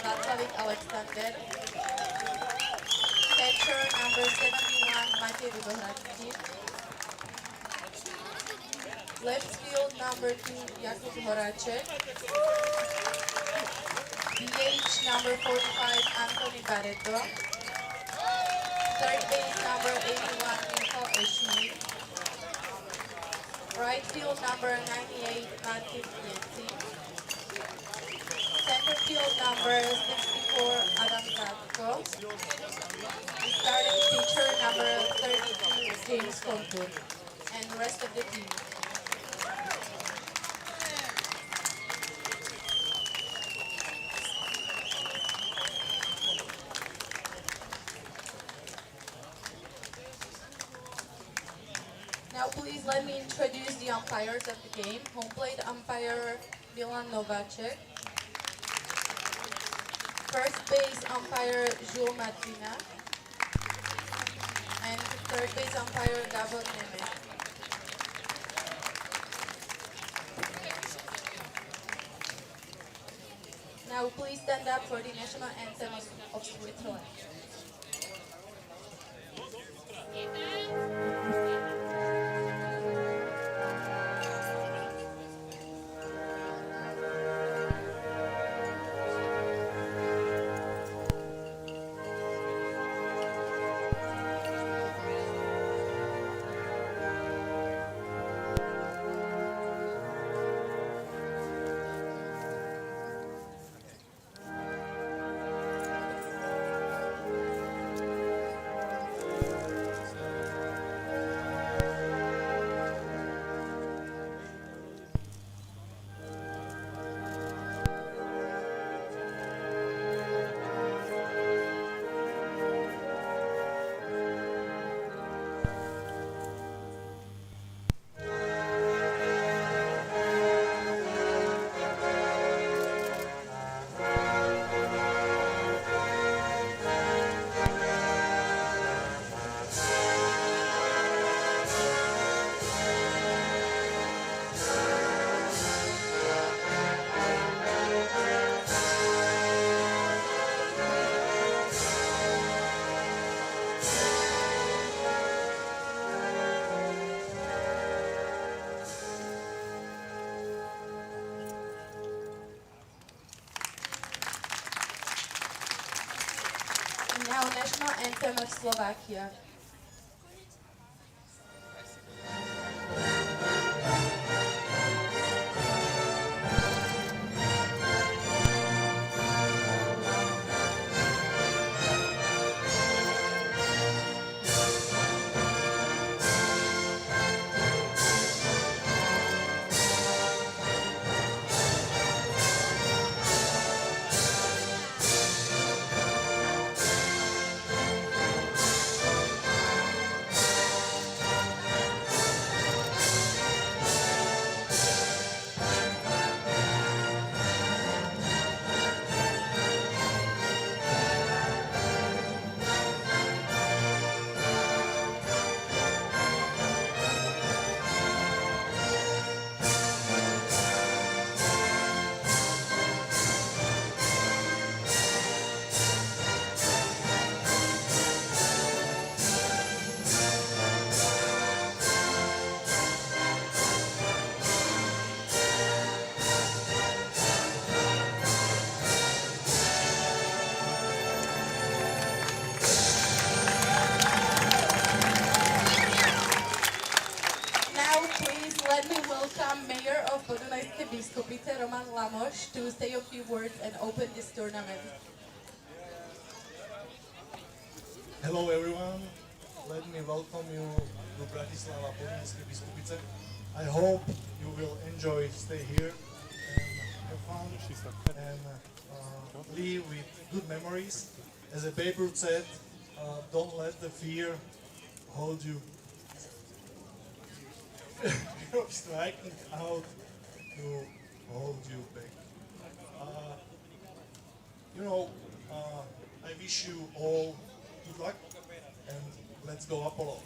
Václavic Alexander. Catcher number 71, Matej Vybohradský. Left field number 2, Jakub Horáček. DH number 45, Anthony Barreto. Third base number 81, Michal Ešník. Right field number 98, Martin Jenci. Center field number 64, Adam Kátko. Starting pitcher number 32, James Kontur. And the rest of the team. Now please let me introduce the umpires of the game. Home plate umpire Milan Novacek. First base umpire Jules Martina. And third base umpire Gabor Nemec. Now please stand up for the national anthem of Switzerland. Now national anthem of Slovakia. Let me welcome Mayor of Podunajské Biskupice Roman Lamoš to say a few words and open this tournament. Hello everyone, let me welcome you to Bratislava, Podunajské Biskupice. I hope you will enjoy stay here and have fun and live with good memories. As a paper said, don't let the fear hold you. You're striking out to hold you back. I wish you all good luck and let's go Apollo.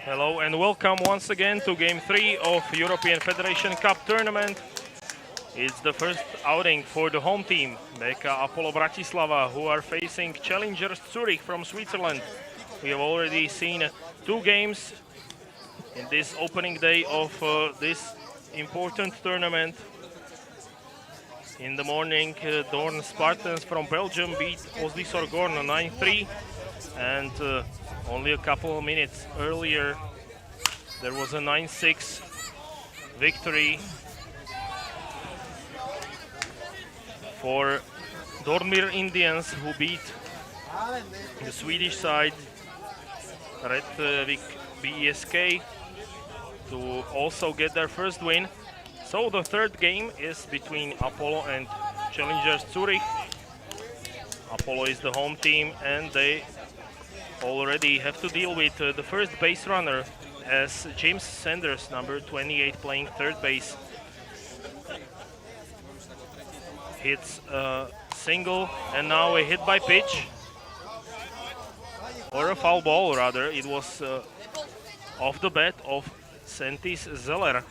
Hello and welcome once again to Game 3 of European Federation Cup tournament. It's the first outing for the home team, BK Apollo Bratislava, who are facing challengers Zürich from Switzerland. We have already seen 2 games in this opening day of this important tournament. In the morning, Dorn Spartans from Belgium beat Osli Sorgorn 9-3, and only a couple of minutes earlier there was a 9-6 victory for Dornmir Indians, who beat the Swedish side Rättvik BESK to also get their first win. So the third game is between Apollo and challengers Zurich. Apollo is the home team and they already have to deal with the first base runner as James Sanders, number 28, playing third base. Hits a single and now a hit by pitch. Or a foul ball rather. It was off the bat of Sentis Zeller,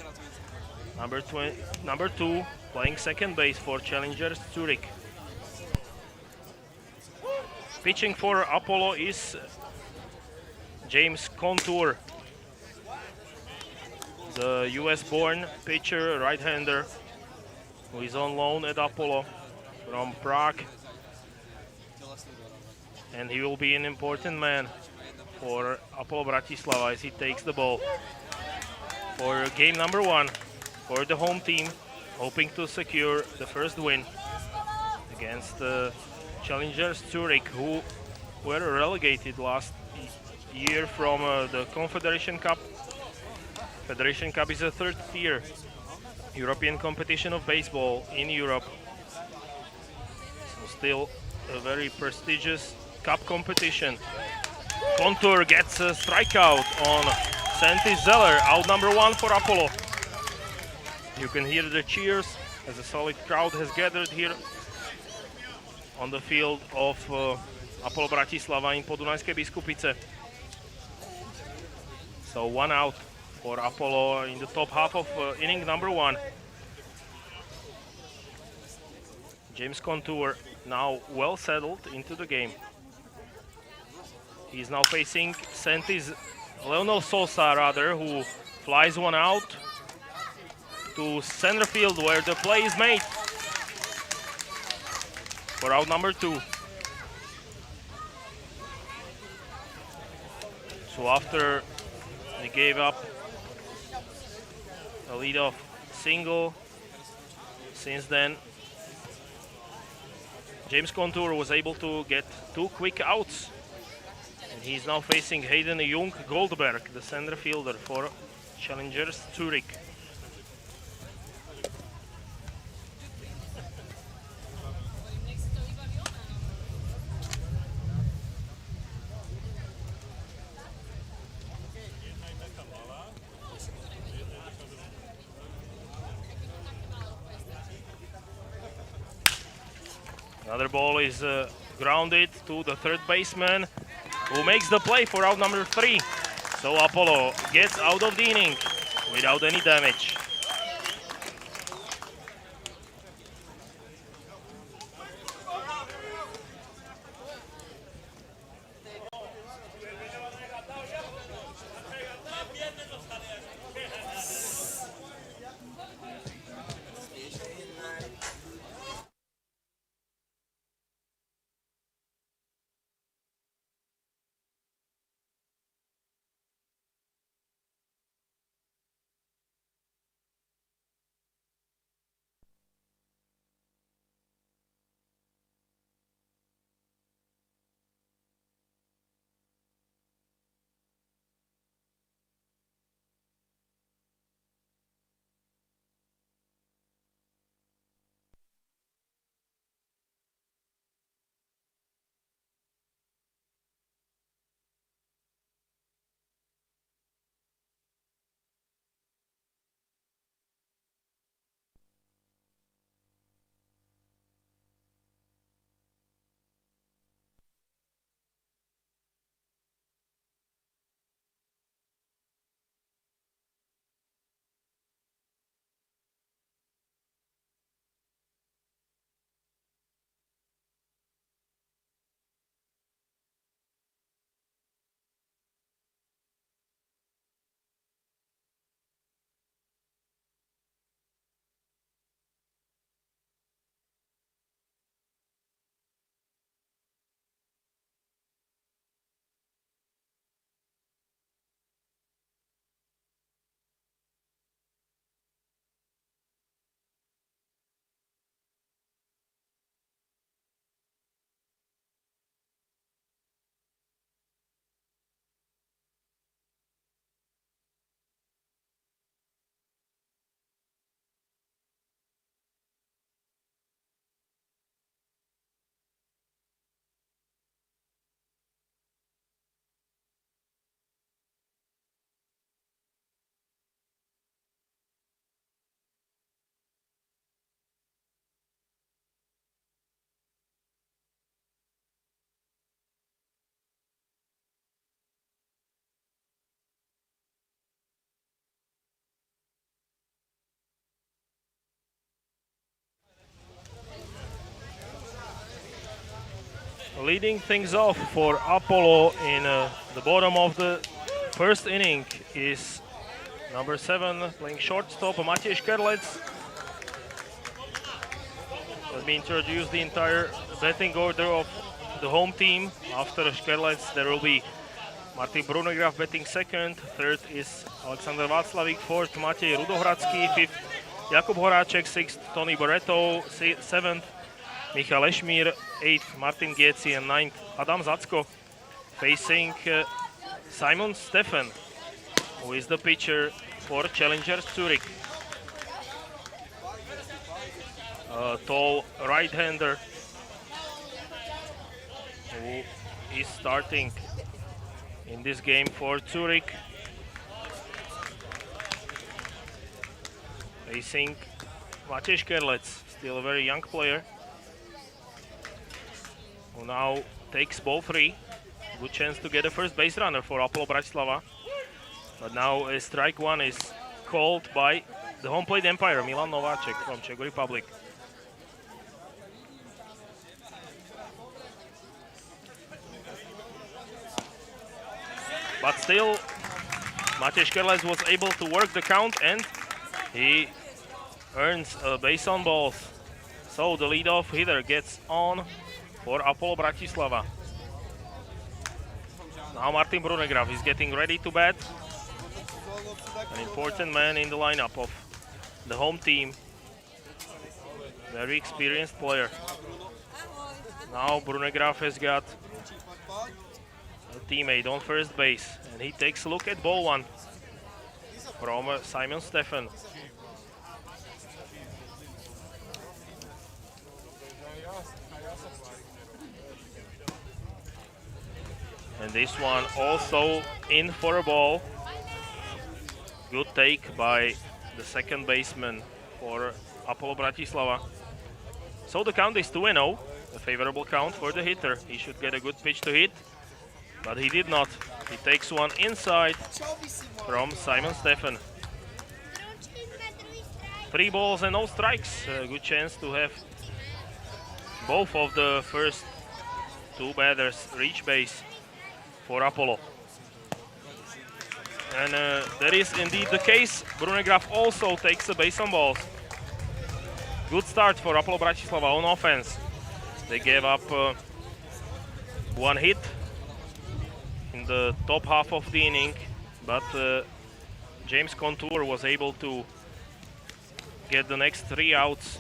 number 2, playing second base for challengers Zurich. Pitching for Apollo is James Contour, the US-born pitcher, right-hander, who is on loan at Apollo from Prague. And he will be an important man for Apollo Bratislava as he takes the ball for game number 1 for the home team, hoping to secure the first win against the challengers Zurich, who were relegated last year from the Confederation Cup. Federation Cup is a third tier European competition of baseball in Europe. So still a very prestigious cup competition. Contour gets a strikeout on Sentis Zeller, out number 1 for Apollo. You can hear the cheers as a solid crowd has gathered here on the field of Apollo Bratislava in Podunajské Biskupice. So 1 out for Apollo in the top half of inning number 1. James Contour now well settled into the game. He's now facing Leonel Sosa rather, who flies 1 out to center field where the play is made for out number 2. So after they gave up a leadoff single, since then James Contour was able to get 2 quick outs. And he's now facing Hayden Jung Goldberg, the center fielder for challengers Zurich. Another ball is grounded to the third baseman, who makes the play for out number 3. So Apollo gets out of the inning without any damage. leading things off for Apollo in the bottom of the first inning is number 7, playing shortstop, Matej Škerlec. Let me introduce the entire batting order of the home team. After Škerlec, there will be Martin Brunegraf batting second. Third is Alexander Václavík. Fourth, Matej Rudohradský. Fifth, Jakub Horáček. Sixth, Tony Barreto. Seventh, Michal Ešmír. Eighth, Martin Gieci. And ninth, Adam Zacko. Facing Simon Stefan, who is the pitcher for Challengers Zürich. A tall right-hander who is starting in this game for Zürich. Facing Matej Škerlec, still a very young player, who now takes ball 3. Good chance to get a first base runner for Apollo Bratislava. But now a strike 1 is called by the home plate umpire, Milan Nováček from Czech Republic. But still, Matej Škerlec was able to work the count and he earns a base on balls. So the leadoff hitter gets on for Apollo Bratislava. Now Martin Brunegraf is getting ready to bat. An important man in the lineup of the home team. Very experienced player. Now Brunegraf has got a teammate on first base, and he takes a look at ball 1 from Simon Stefan. And this one also in for a ball. Good take by the second baseman for Apollo Bratislava. So the count is 2-0, a favorable count for the hitter. He should get a good pitch to hit, but he did not. He takes one inside from Simon Stefan. 3 balls and no strikes. A good chance to have both of the first 2 batters reach base for Apollo. And that is indeed the case. Brunegraf also takes a base on balls. Good start for Apollo Bratislava on offense. They gave up 1 hit in the top half of the inning, but James Contour was able to get the next 3 outs,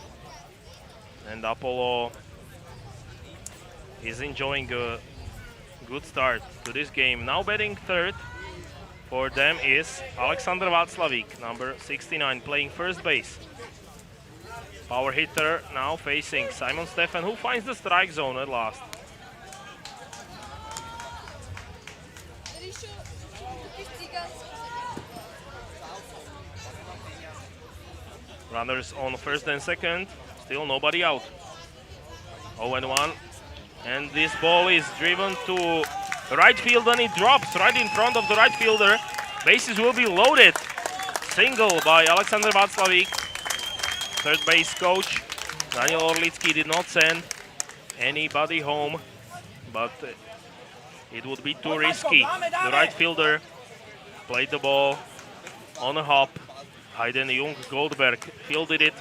and Apollo is enjoying a good start to this game. Now batting third for them is Alexander Václavík, number 69, playing first base. Power hitter now facing Simon Stefan, who finds the strike zone at last. Runners on first and second, still nobody out. 0-1, and this ball is driven to right field and it drops right in front of the right fielder. Bases will be loaded. Single by Alexander Václavík. Third base coach Daniel Orlický did not send anybody home, but it would be too risky. The right fielder played the ball on a hop. Hayden Jung Goldberg fielded it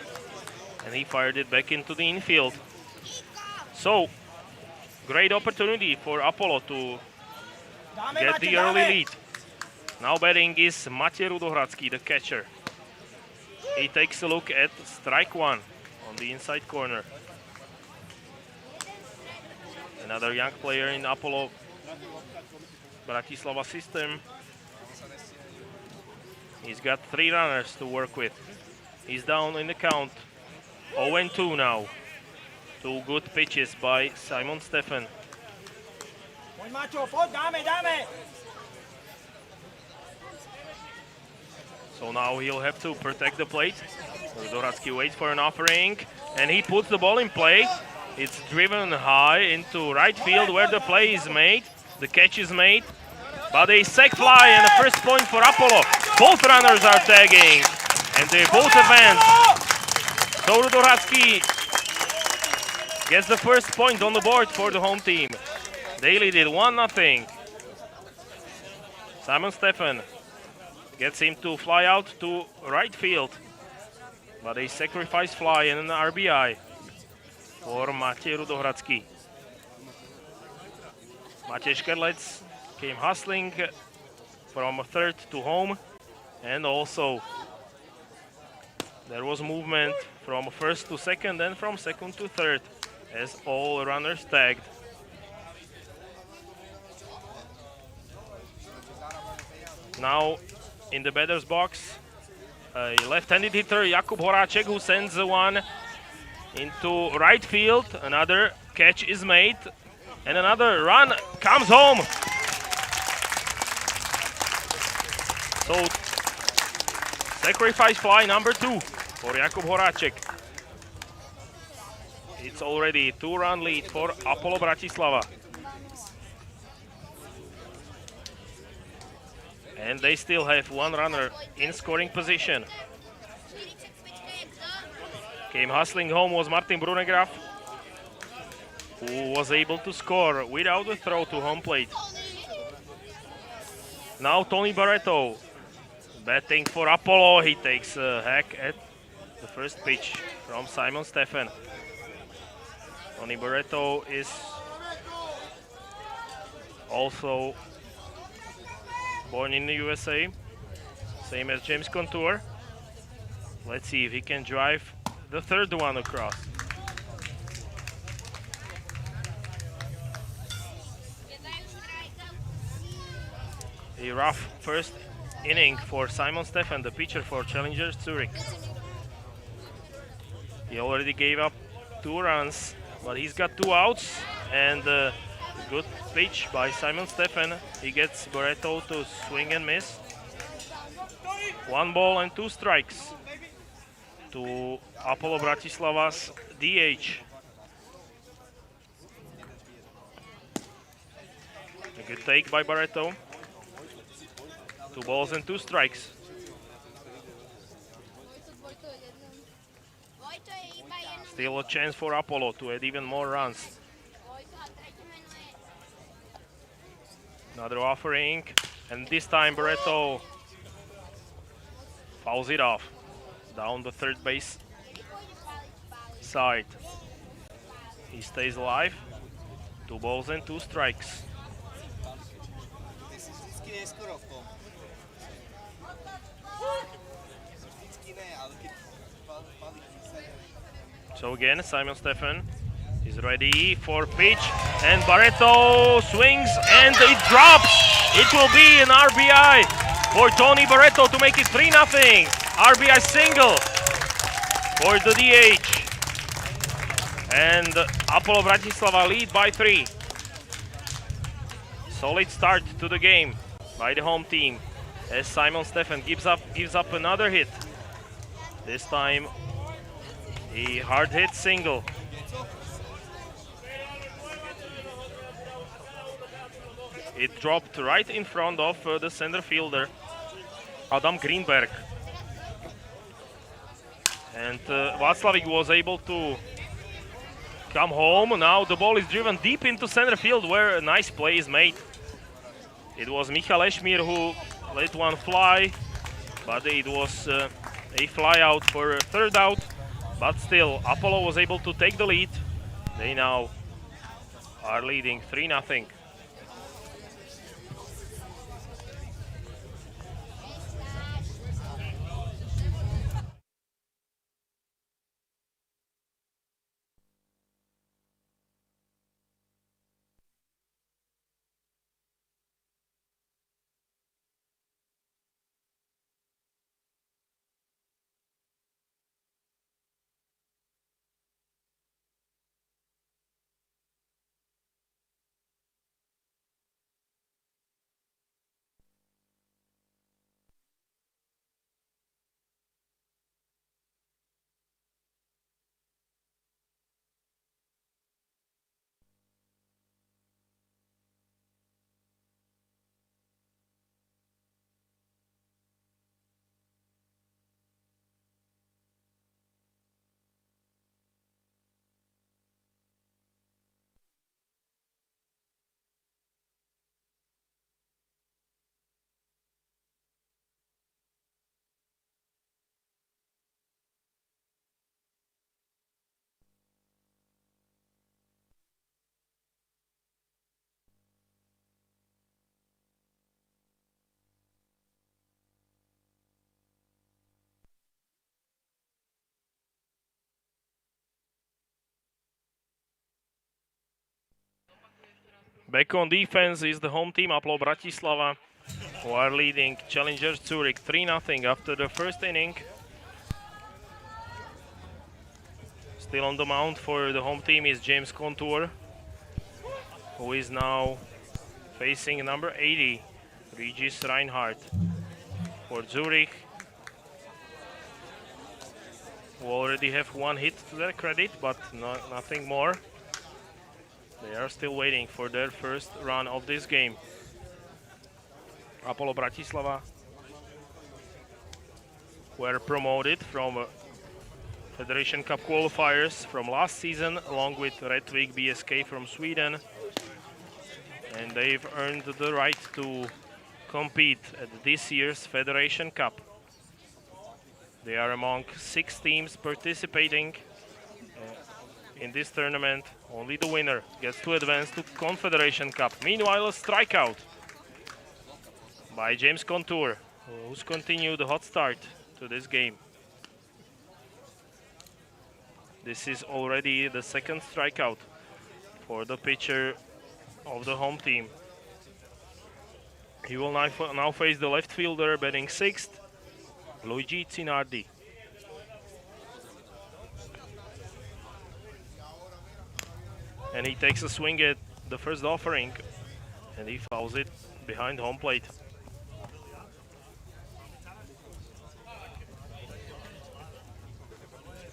and he fired it back into the infield. So, great opportunity for Apollo to get the early lead. Now batting is Matej Rudohradský, the catcher. He takes a look at strike 1 on the inside corner. Another young player in Apollo Bratislava system. He's got 3 runners to work with. He's down in the count. 0-2 now. 2 good pitches by Simon Stefan. So now he'll have to protect the plate. Rudohradský waits for an offering, and he puts the ball in play. It's driven high into right field where the play is made. The catch is made, but a sac fly and a first point for Apollo. Both runners are tagging, and they both advance. So Rudohradský gets the first point on the board for the home team. They lead it 1-0. Simon Stefan gets him to fly out to right field, but a sacrifice fly and an RBI for Matej Rudohradský. Matej Škerlec came hustling from third to home, and also there was movement from first to second and from second to third as all runners tagged. Now in the batter's box, a left-handed hitter, Jakub Horáček, who sends one into right field. Another catch is made, and another run comes home. So, sacrifice fly number 2 for Jakub Horáček. It's already 2-run lead for Apollo Bratislava. And they still have one runner in scoring position. Came hustling home was Martin Brunegraf, who was able to score without a throw to home plate. Now Tony Barreto batting for Apollo. He takes a hack at the first pitch from Simon Stefan. Tony Barreto is also born in the USA, same as James Contour. Let's see if he can drive the third one across. A rough first inning for Simon Stefan, the pitcher for Challengers Zürich. He already gave up 2 runs, but he's got 2 outs, and a good pitch by Simon Stefan. He gets Barreto to swing and miss. 1 ball and 2 strikes to Apollo Bratislava's DH. A good take by Barreto. 2 balls and 2 strikes. Still a chance for Apollo to add even more runs. Another offering, and this time Barreto fouls it off down the third base side. He stays alive. 2 balls and 2 strikes. So again, Simon Stefan is ready for pitch, and Barreto swings and it drops. It will be an RBI for Tony Barreto to make it 3-0. RBI single for the DH. And Apollo Bratislava lead by 3. Solid start to the game by the home team as Simon Stefan gives up another hit. This time a hard hit single. It dropped right in front of the center fielder, Adam Greenberg. And Václavík was able to come home. Now the ball is driven deep into center field where a nice play is made. It was Michal Ešmír who let one fly, but it was a fly out for a third out. But still, Apollo was able to take the lead. They now are leading 3-0. Back on defense is the home team, Apollo Bratislava, who are leading Challengers Zürich 3-0 after the first inning. Still on the mound for the home team is James Contour, who is now facing number 80, Regis Reinhardt. For Zürich, who already have one hit to their credit, but nothing more. They are still waiting for their first run of this game. Apollo Bratislava were promoted from Federation Cup qualifiers from last season, along with Rättvik BSK from Sweden. And they've earned the right to compete at this year's Federation Cup. They are among 6 teams participating in this tournament. Only the winner gets to advance to Confederation Cup. Meanwhile, a strikeout by James Contour, who's continued the hot start to this game. This is already the second strikeout for the pitcher of the home team. He will now face the left fielder batting 6th, Luigi Cinardi. And he takes a swing at the first offering and he fouls it behind home plate.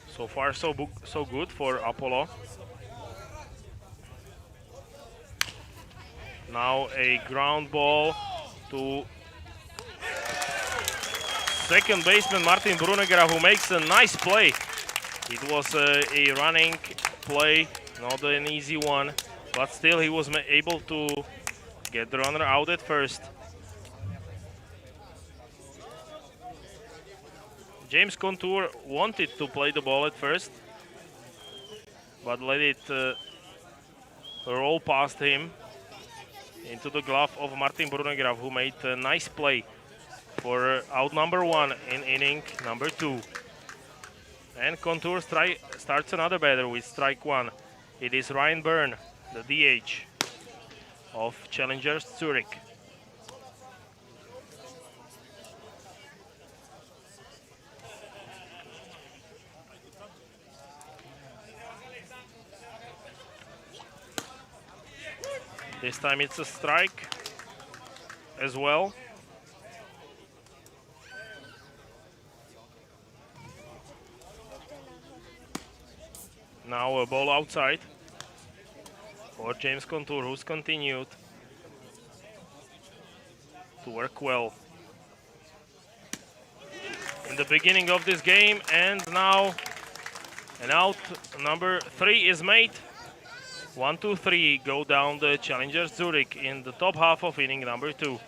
So far so good for Apollo. Now a ground ball to second baseman Martin Brunegger, who makes a nice play. It was a running play, not an easy one, but still he was able to get the runner out at first. James Contour wanted to play the ball at first, but let it roll past him into the glove of Martin Brunegger, who made a nice play for out number 1 in inning number 2. And Contour starts another batter with strike 1. It is Ryan Byrne, the DH of Challengers Zürich. This time it's a strike as well. Now a ball outside for James Contour, who's continued to work well in the beginning of this game. And now an out number 3 is made. 1, 2, 3 go down the Challengers Zürich in the top half of inning number 2.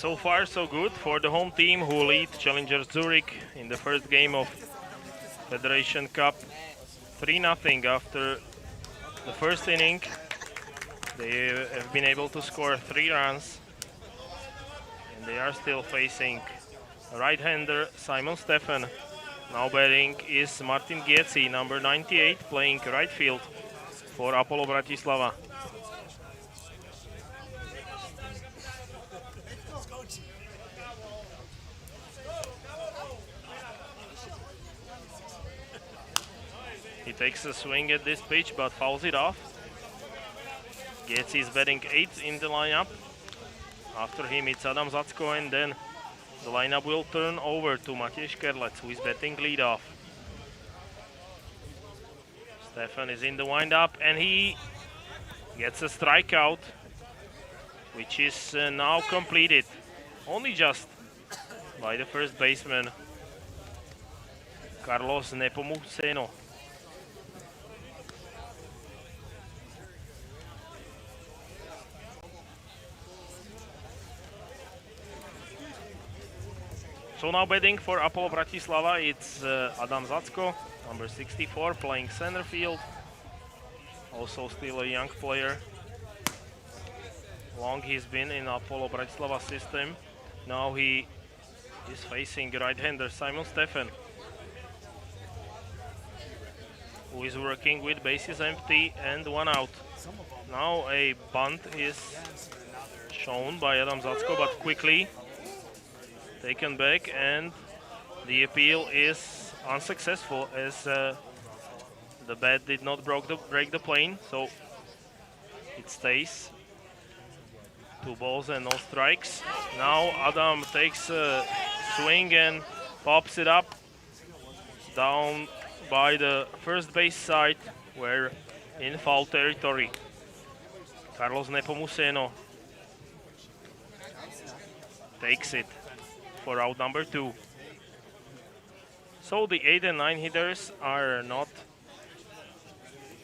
So far, so good for the home team who lead Challenger Zurich in the first game of Federation Cup 3-0 after the first inning. They have been able to score 3 runs, and they are still facing right-hander Simon Stefan. Now batting is Martin Gietzi, number 98, playing right field for Apollo Bratislava. He takes a swing at this pitch but fouls it off. Gietzi is batting 8th in the lineup. After him it's Adam Zacko, and then the lineup will turn over to Matej Kerlec, who is batting leadoff. Stefan is in the windup and he gets a strikeout, which is now completed only just by the first baseman Carlos Nepomuceno. So now batting for Apollo Bratislava, it's Adam Zacko, number 64, playing center field. Also still a young player. Long he's been in Apollo Bratislava system. Now he is facing right-hander Simon Stefan, who is working with bases empty and 1 out. Now a bunt is shown by Adam Zacko, but quickly taken back, and the appeal is unsuccessful as the bat did not break the plane, so it stays. 2 balls and no strikes. Now Adam takes a swing and pops it up down by the first base side, where in foul territory. Carlos Nepomuceno takes it for out number 2. So the 8 and 9 hitters are not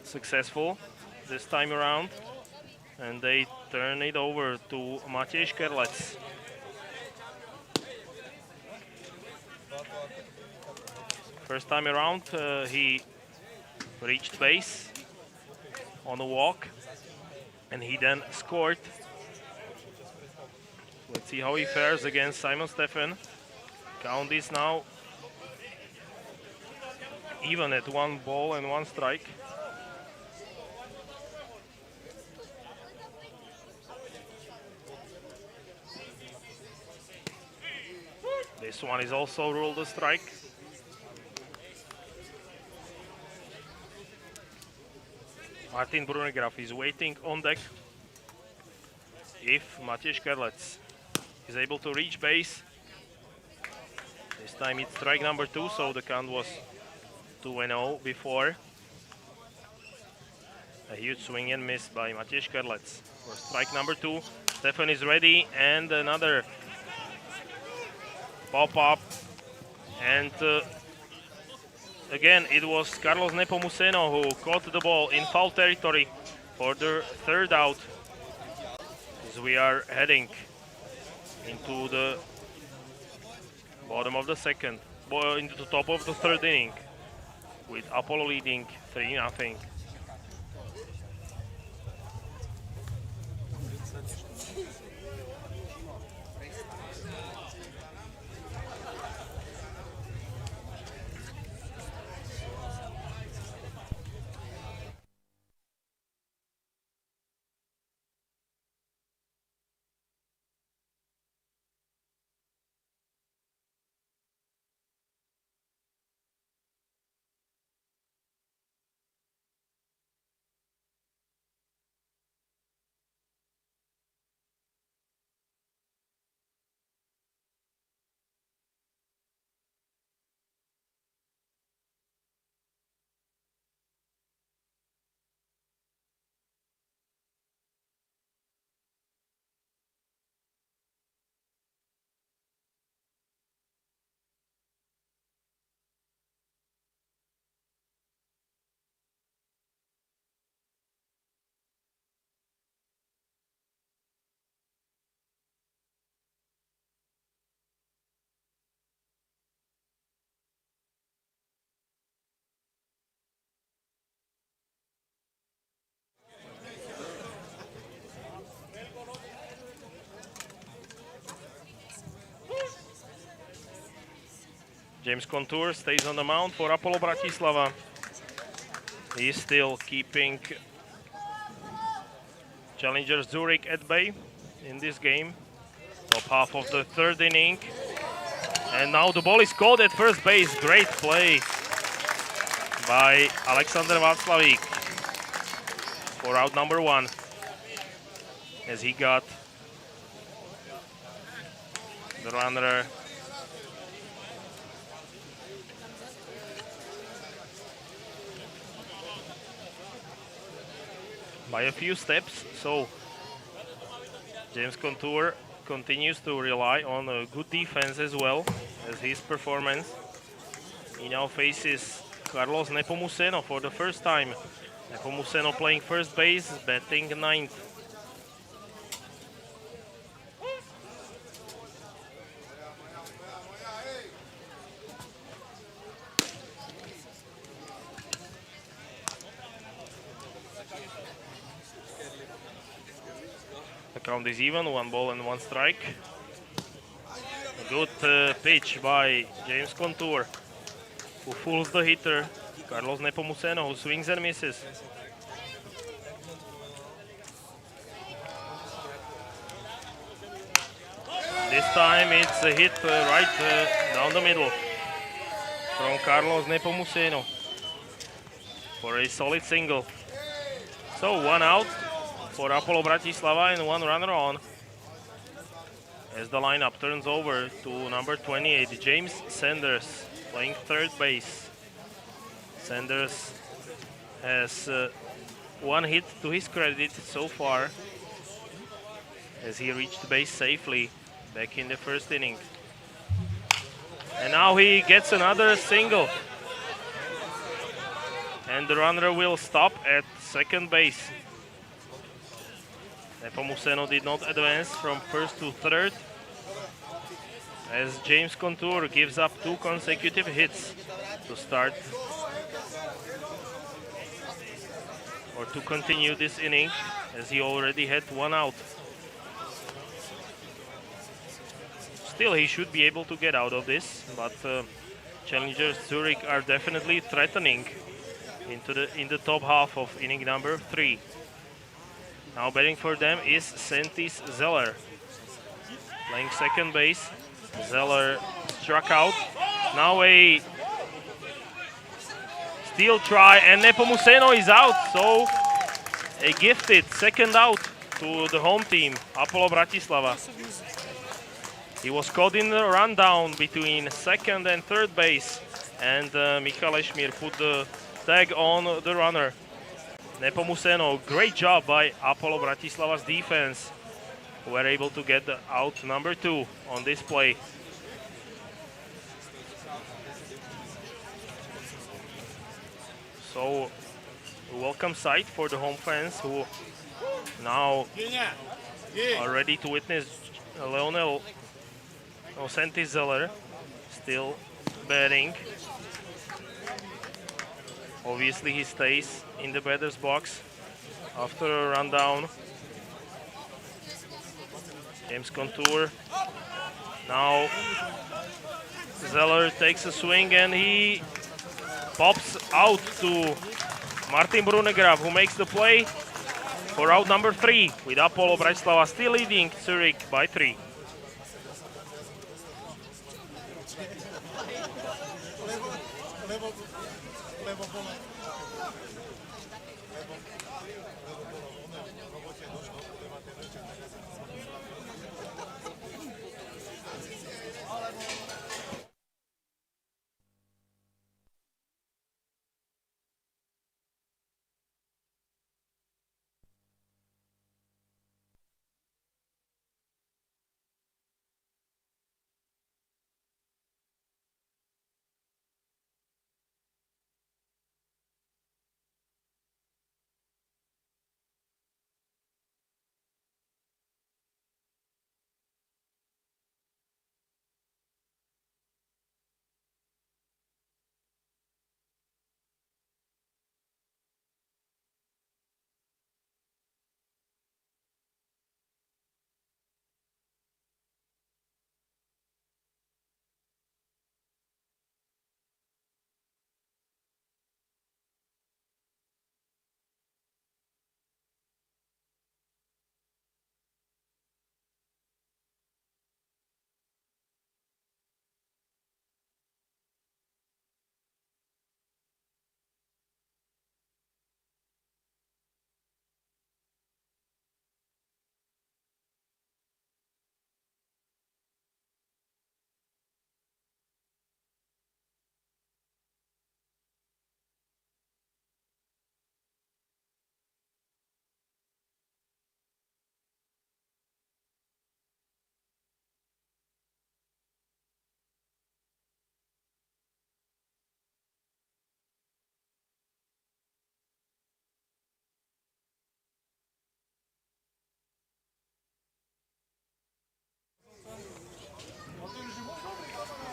successful this time around, and they turn it over to Matej Kerlec. First time around, he reached base on a walk, and he then scored. Let's see how he fares against Simon Stefan. Count is now even at 1 ball and 1 strike. This one is also ruled a strike. Martin Brunegraf is waiting on deck. If Matej Kerlec is able to reach base, this time it's strike number 2, so the count was 2-0 before. A huge swing and miss by Matej Kerlec for strike number 2. Stefan is ready, and another pop-up, and again it was Carlos Nepomuceno who caught the ball in foul territory for the 3rd out, as we are heading into the bottom of the second, into the top of the 3rd inning, with Apollo leading 3-0. James Contour stays on the mound for Apollo Bratislava. He's still keeping Challenger Zurich at bay in this game. Top half of the third inning. And now the ball is caught at first base. Great play by Alexander Václavík for out number 1, as he got the runner by a few steps. So James Contour continues to rely on a good defense as well as his performance. He now faces Carlos Nepomuceno for the first time. Nepomuceno playing first base, batting ninth. The count is even, 1 ball and 1 strike. Good pitch by James Contour, who fools the hitter, Carlos Nepomuceno, who swings and misses. This time it's a hit right down the middle from Carlos Nepomuceno for a solid single. So 1 out for Apollo Bratislava and 1 runner on, as the lineup turns over to number 28, James Sanders, playing third base. Sanders has 1 hit to his credit so far, as he reached base safely back in the first inning. And now he gets another single. And the runner will stop at second base. Nepomuceno did not advance from first to third, as James Contour gives up 2 consecutive hits to start or to continue this inning, as he already had 1 out. Still, he should be able to get out of this, but Challengers Zurich are definitely threatening in the top half of inning number 3. Now batting for them is Sentis Zeller, playing second base. Zeller struck out. Now a steal try, and Nepomuceno is out. So a gifted second out to the home team, Apollo Bratislava. He was caught in the rundown between second and third base, and Michal Ešmír put the tag on the runner. Nepomuceno, great job by Apollo Bratislava's defense, who were able to get the out number 2 on this play. So, a welcome sight for the home fans, who now are ready to witness Sentis Zeller still batting. Obviously, he stays in the batter's box after a rundown. James Contour. Now Zeller takes a swing, and he pops out to Martin Brunegraf, who makes the play for out number 3, with Apollo Bratislava still leading Zurich by 3.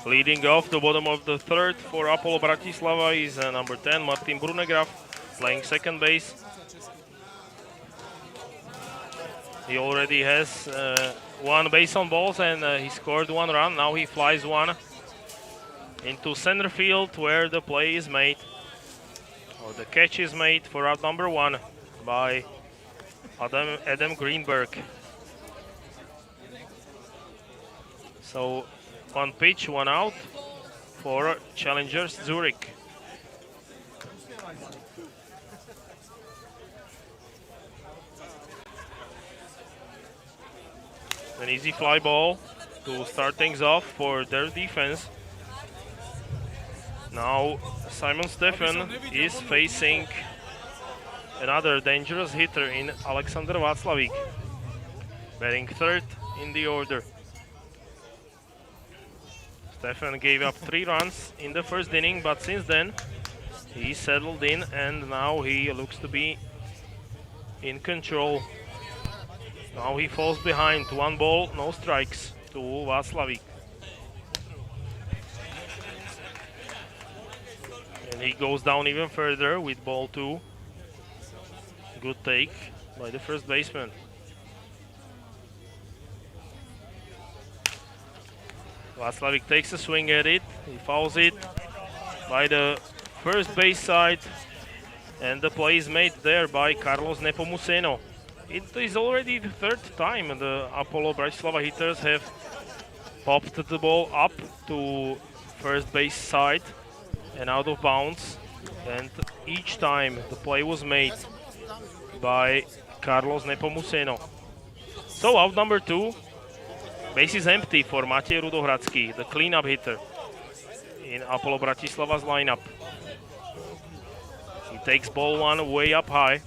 Leading off the bottom of the third for Apollo Bratislava is number 10, Martin Brunegraf, playing second base. He already has one base on balls and he scored one run. Now he flies one into center field where the play is made, or the catch is made for out number one by Adam Greenberg. So one pitch, one out for challengers Zürich. An easy fly ball to start things off for their defense. Now Simon Stefan is facing another dangerous hitter in Alexander Václavík, batting third in the order. Stefan gave up 3 runs in the first inning, but since then he settled in and now he looks to be in control. Now he falls behind, 1 ball, no strikes to Václavík. And he goes down even further with ball 2. Good take by the first baseman. Václavík takes a swing at it, he fouls it by the first base side, and the play is made there by Carlos Nepomuceno. It is already the third time the Apollo Bratislava hitters have popped the ball up to first base side and out of bounds, and each time the play was made by Carlos Nepomuceno. So out number 2, base is empty for Matej Rudohradský, the cleanup hitter in Apollo Bratislava's lineup. He takes ball 1 way up high.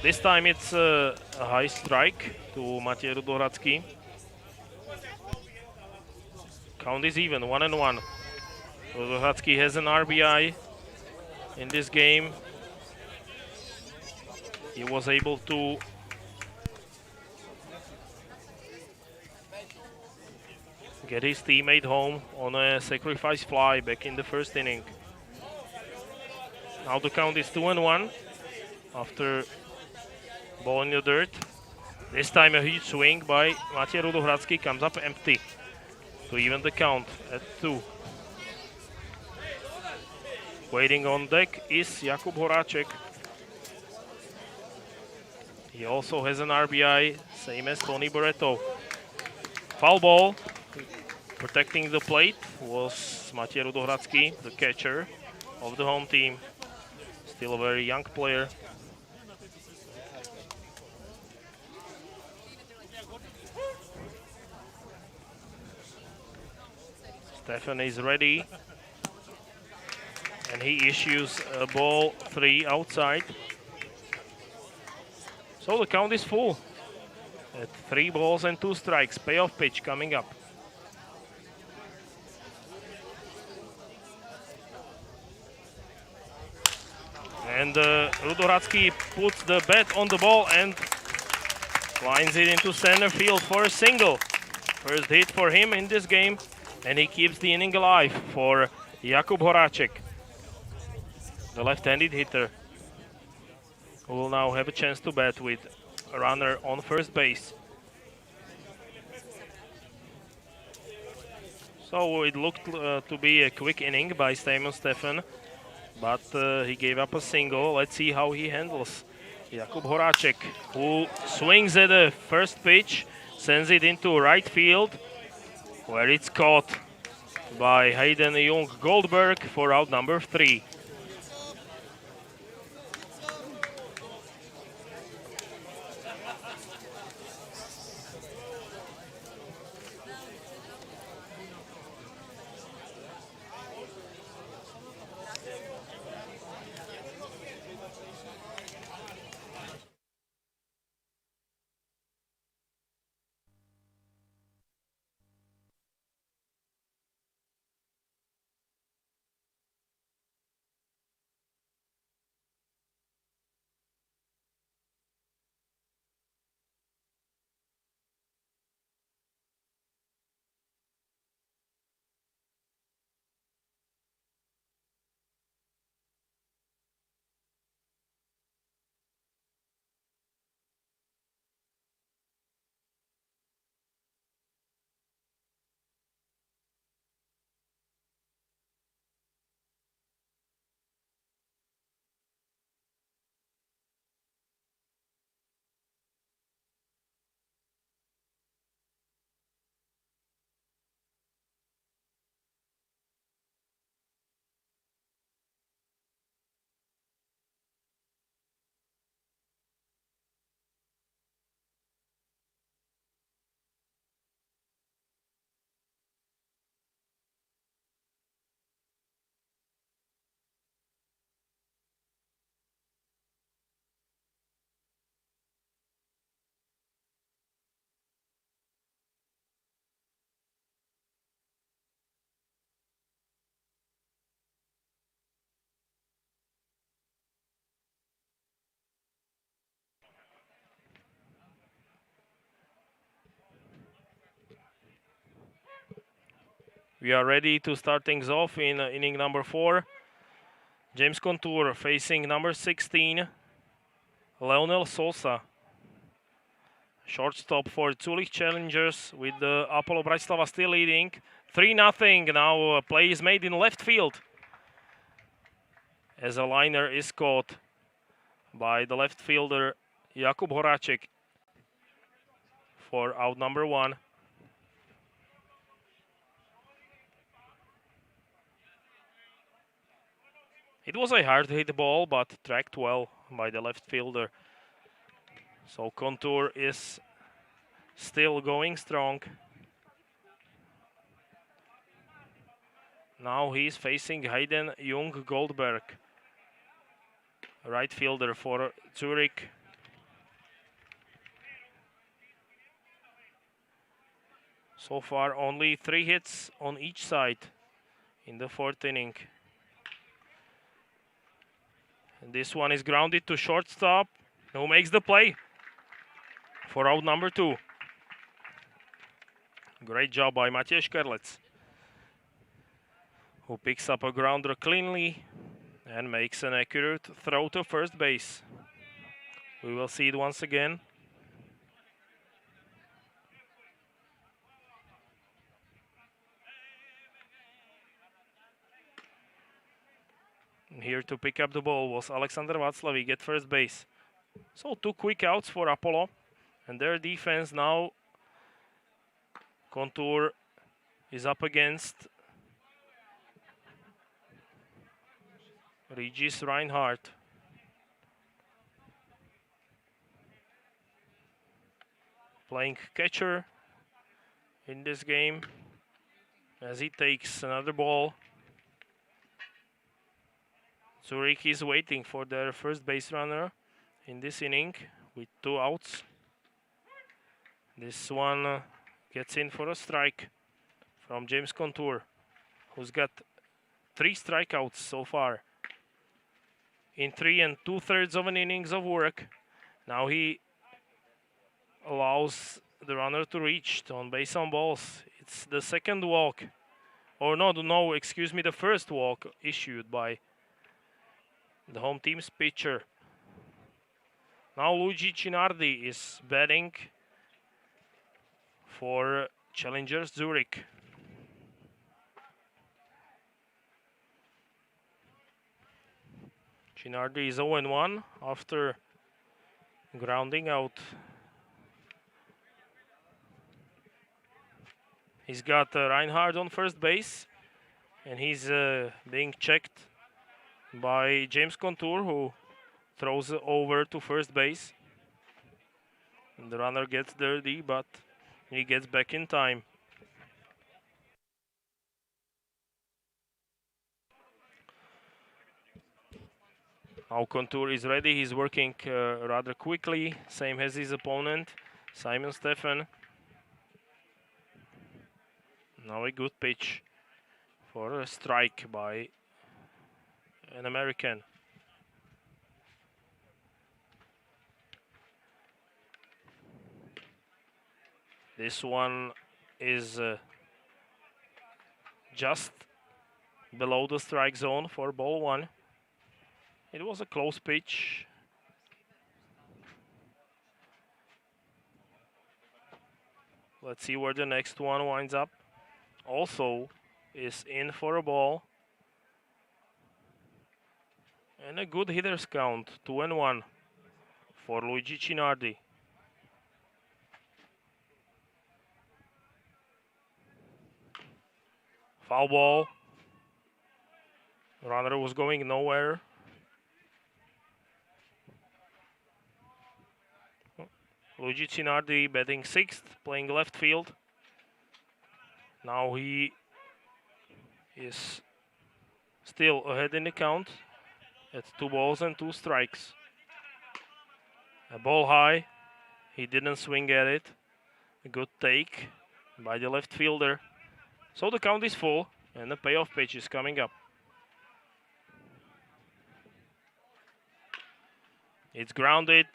This time it's a high strike to Matej Rudohradský. Count is even, 1-1. Rudohradský has an RBI in this game. He was able to get his teammate home on a sacrifice fly back in the first inning. Now the count is 2-1 after ball in the dirt. This time a huge swing by Matej Rudohradský comes up empty to even the count at 2. Waiting on deck is Jakub Horáček. He also has an RBI, same as Tony Barreto. Foul ball. Protecting the plate was Matej Rudohradský, the catcher of the home team. Still a very young player. Stefan is ready. And he issues a ball 3 outside. So the count is full at 3 balls and 2 strikes. Payoff pitch coming up. And Rudohradský puts the bat on the ball and lines it into center field for a single. First hit for him in this game, and he keeps the inning alive for Jakub Horáček, the left-handed hitter, who will now have a chance to bat with a runner on first base. So it looked to be a quick inning by Simon Stefan, but he gave up a single. Let's see how he handles Jakub Horáček, who swings at the first pitch, sends it into right field, where it's caught by Hayden Jung Goldberg for out number 3. We are ready to start things off in inning number 4. James Contour facing number 16, Leonel Sosa. Shortstop for Zürich Challengers with the Apollo Bratislava still leading. 3-0. Now a play is made in left field as a liner is caught by the left fielder Jakub Horáček for out number 1. It was a hard hit ball, but tracked well by the left fielder. So Contour is still going strong. Now he's facing Hayden Jung Goldberg, right fielder for Zurich. So far only 3 hits on each side in the 4th inning. And this one is grounded to shortstop, who makes the play for out number 2. Great job by Matej Kerlec, who picks up a grounder cleanly and makes an accurate throw to first base. We will see it once again. Here to pick up the ball was Alexander Václavík at first base. So 2 quick outs for Apollo, and their defense now. Contour is up against Regis Reinhardt. Playing catcher in this game as he takes another ball. Zurich is waiting for their first base runner in this inning with 2 outs. This one gets in for a strike from James Contour, who's got 3 strikeouts so far in 3 2/3 of an innings of work. Now he allows the runner to reach on base on balls. It's the second walk, or no, excuse me, the first walk issued by the home team's pitcher. Now Luigi Cinardi is batting for Challengers Zurich. Cinardi is 0-1 after grounding out. He's got Reinhardt on first base, and he's being checked by James Contour, who throws over to first base. And the runner gets dirty, but he gets back in time. Now Contour is ready. He's working rather quickly, same as his opponent, Simon Stephan. Now a good pitch for a strike by an American. This one is just below the strike zone for ball 1. It was a close pitch. Let's see where the next one winds up. Also is in for a ball. And a good hitter's count, 2-1 for Luigi Cinardi. Foul ball. Runner was going nowhere. Luigi Cinardi batting 6th, playing left field. Now he is still ahead in the count at 2 balls and 2 strikes. A ball high. He didn't swing at it. A good take by the left fielder. So the count is full, and the payoff pitch is coming up. It's grounded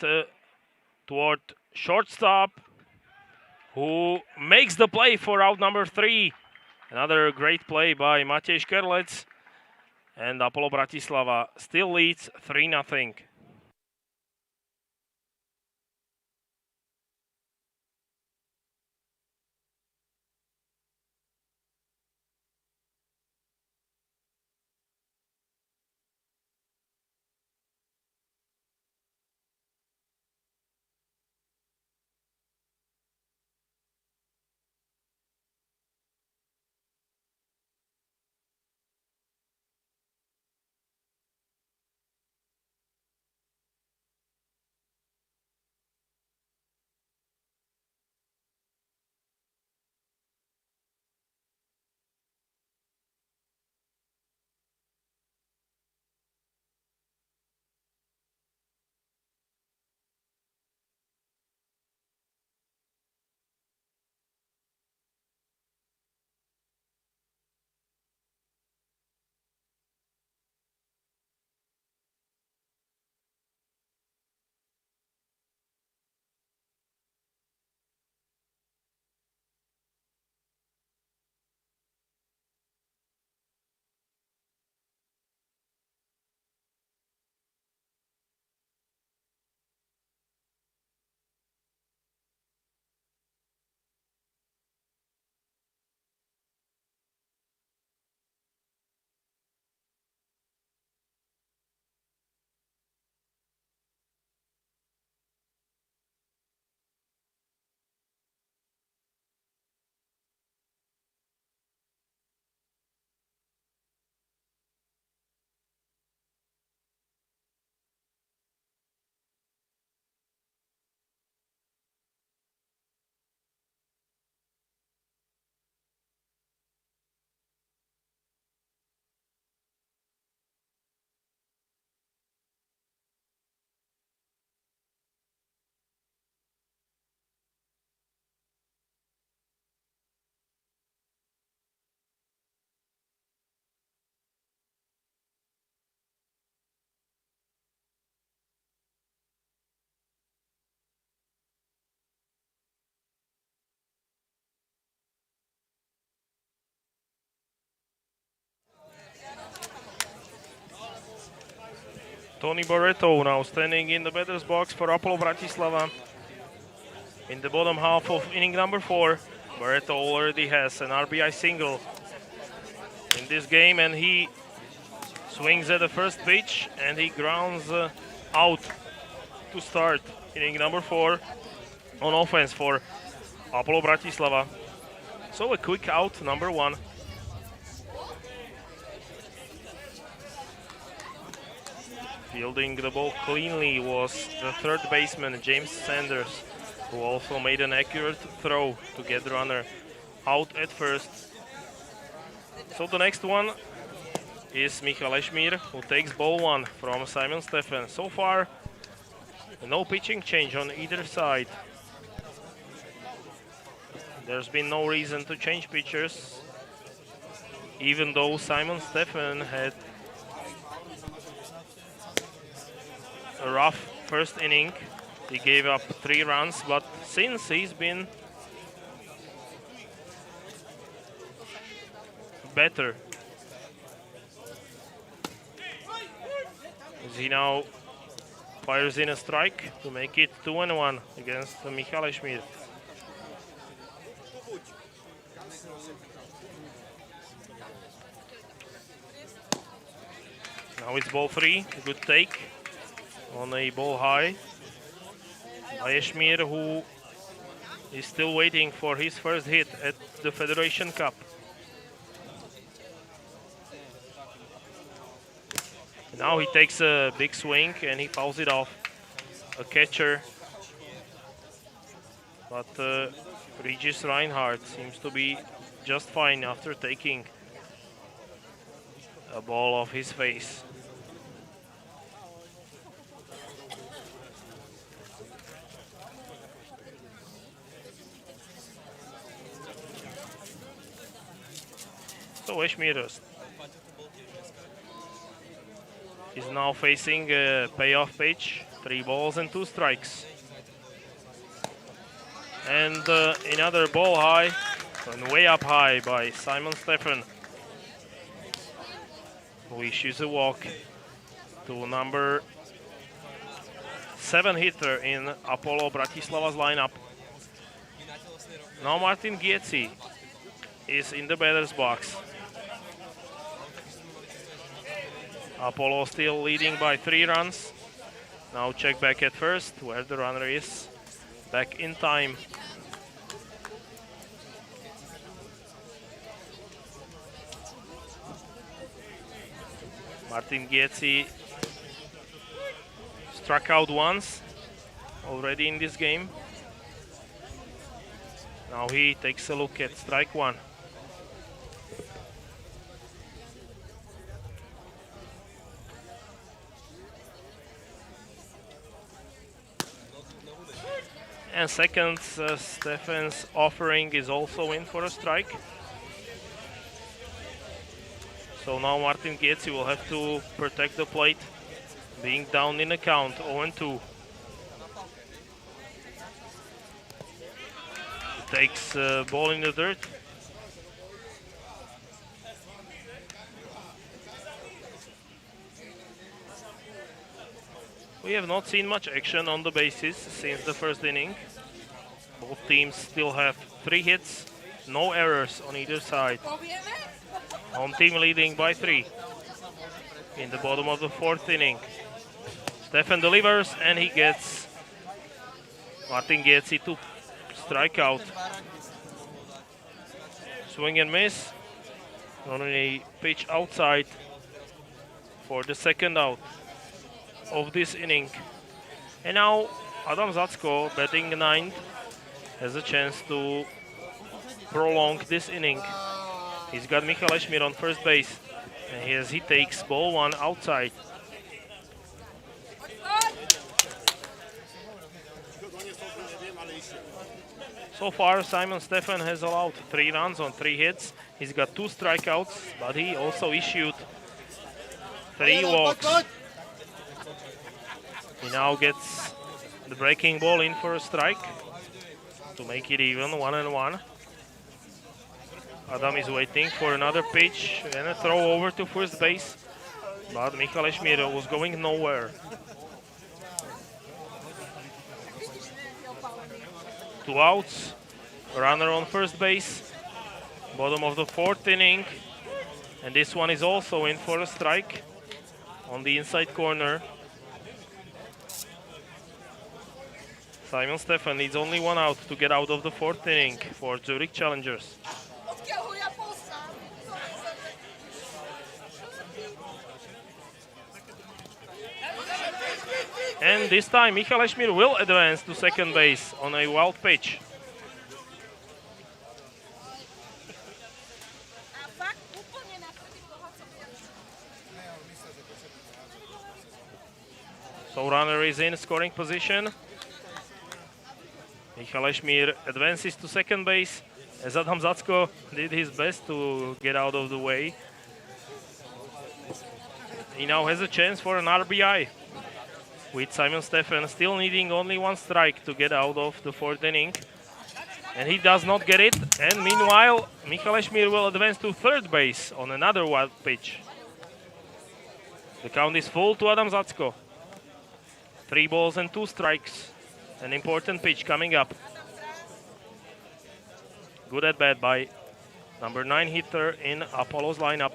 toward shortstop, who makes the play for out number 3. Another great play by Matej Kerlec, and Apollo Bratislava still leads 3-0. Tony Barreto now standing in the batter's box for Apollo Bratislava. In the bottom half of inning number 4, Barreto already has an RBI single in this game, and he swings at the first pitch and he grounds out to start inning number 4 on offense for Apollo Bratislava. So a quick out, number 1. Fielding the ball cleanly was the third baseman, James Sanders, who also made an accurate throw to get the runner out at first. So the next one is Michal Ešmír, who takes ball 1 from Simon Stefan. So far, no pitching change on either side. There's been no reason to change pitchers, even though Simon Stefan had a rough first inning. He gave up 3 runs, but since he's been better. As he now fires in a strike to make it 2-1 against Michal Ešmír. Now it's ball 3, a good take on a ball high by Ešmír, who is still waiting for his first hit at the Federation Cup. Now he takes a big swing and he fouls it off. A catcher, but Regis Reinhardt seems to be just fine after taking a ball off his face. So Ešmír is now facing a payoff pitch, 3 balls and 2 strikes. And another ball high And way up high by Simon Stefan, who issues a walk to number 7 hitter in Apollo Bratislava's lineup. Now Martin Gietzi is in the batter's box. Apollo still leading by 3 runs. Now check back at first, where the runner is. Back in time. Martin Gietzi struck out once already in this game. Now he takes a look at strike 1. And second, Stefan's offering is also in for a strike. So now Martin Gietzi will have to protect the plate, being down in the count, 0-2. Takes ball in the dirt. We have not seen much action on the bases since the first inning. Both teams still have 3 hits, no errors on either side. Home team leading by 3 in the bottom of the 4th inning. Stefan delivers and he gets Martin Gietzi to strike out. Swing and miss. Only pitch outside for the second out of this inning. And now Adam Zacko, batting 9th, has a chance to prolong this inning. He's got Michal Ešmír on first base, and as he takes ball 1 outside. So far, Simon Stefan has allowed 3 runs on 3 hits. He's got 2 strikeouts, but he also issued 3 walks. He now gets the breaking ball in for a strike to make it even, 1-1. Adam is waiting for another pitch and a throw over to first base, but Michal Ešmír was going nowhere. 2 outs, runner on first base, bottom of the 4th inning, and this one is also in for a strike on the inside corner. Simon Stefan needs only 1 out to get out of the 4th inning for Zürich Challengers. And this time Michal Ešmír will advance to second base on a wild pitch. So runner is in scoring position. Michal Ešmír advances to second base as Adam Zacko did his best to get out of the way. He now has a chance for an RBI, with Simon Stefan still needing only 1 strike to get out of the 4th inning. And he does not get it. And meanwhile, Michal Ešmír will advance to third base on another wild pitch. The count is full to Adam Zacko. 3 balls and 2 strikes. An important pitch coming up. Good at bat by number 9 hitter in Apollo's lineup.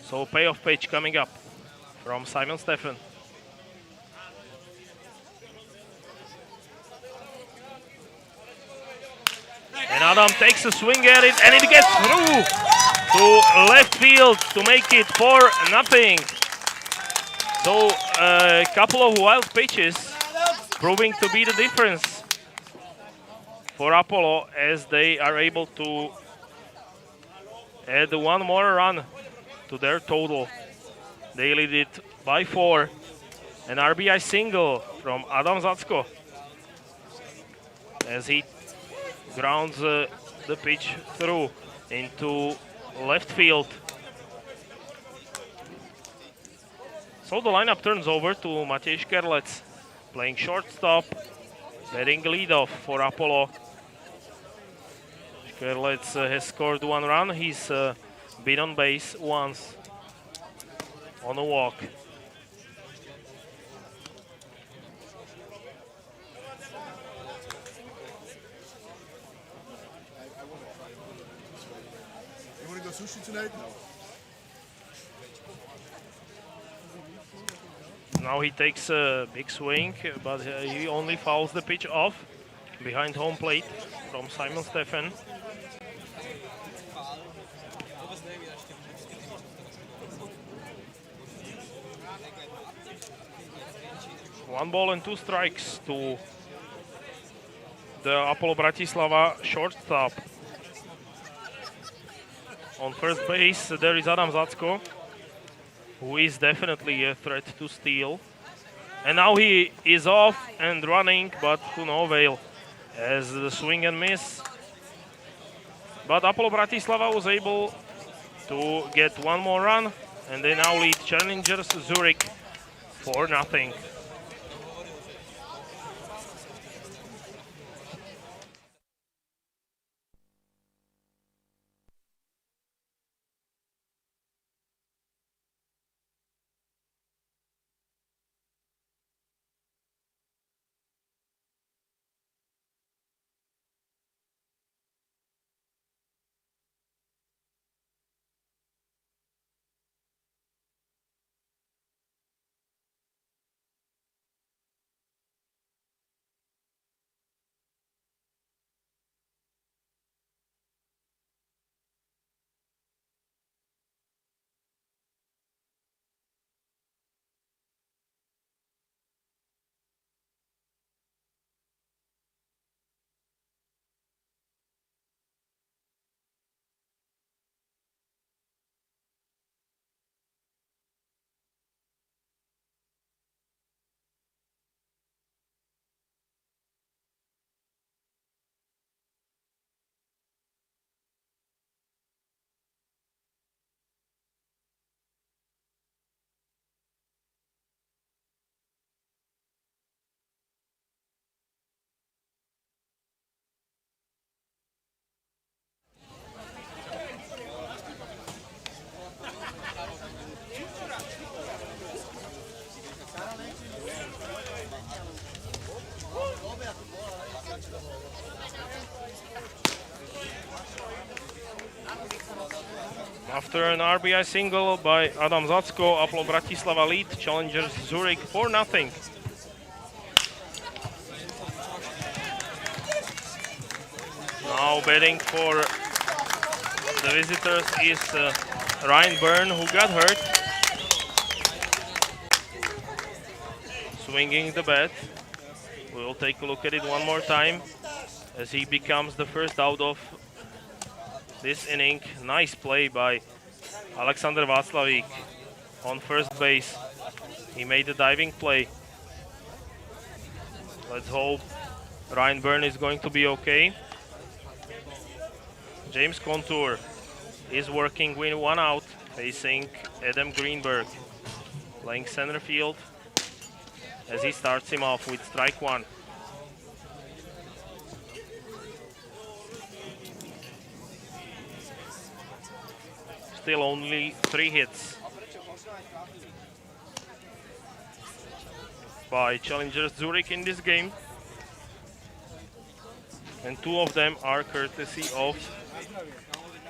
So payoff pitch coming up from Simon Stefan. And Adam takes a swing at it, and it gets through to left field to make it 4-0. So a couple of wild pitches proving to be the difference for Apollo as they are able to add 1 more run to their total. They lead it by 4. An RBI single from Adam Zacko as he grounds the pitch through into left field. So the lineup turns over to Matej Škerlec, playing shortstop, batting leadoff for Apollo. Škerlec has scored 1 run. He's been on base once on a walk. You want to go sushi tonight? No. Now he takes a big swing, but he only fouls the pitch off behind home plate from Simon Stefan. One ball and 2 strikes to the Apollo Bratislava shortstop. On first base, there is Adam Zacko, who is definitely a threat to steal. And now he is off and running, but to no avail as the swing and miss. But Apollo Bratislava was able to get 1 more run, and they now lead Challengers Zurich 4-0. After an RBI single by Adam Zacko, Apollo Bratislava lead Challengers Zurich 4-0. Now batting for the visitors is Ryan Byrne, who got hurt. Swinging the bat. We'll take a look at it one more time as he becomes the first out of this inning. Nice play by Alexander Václavík on first base. He made a diving play. Let's hope Ryan Byrne is going to be okay. James Contour is working with 1 out, facing Adam Greenberg, playing center field as he starts him off with strike 1. Still only 3 hits by Challengers Zurich in this game, and 2 of them are courtesy of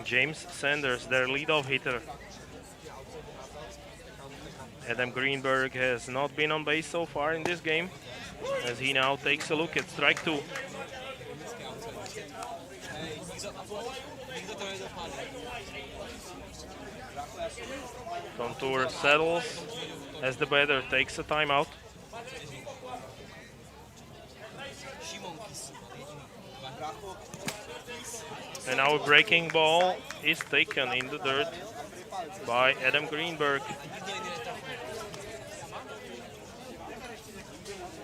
James Sanders, their leadoff hitter. Adam Greenberg has not been on base so far in this game, as he now takes a look at strike 2. Contour settles as the batter takes a timeout. And now a breaking ball is taken in the dirt by Adam Greenberg.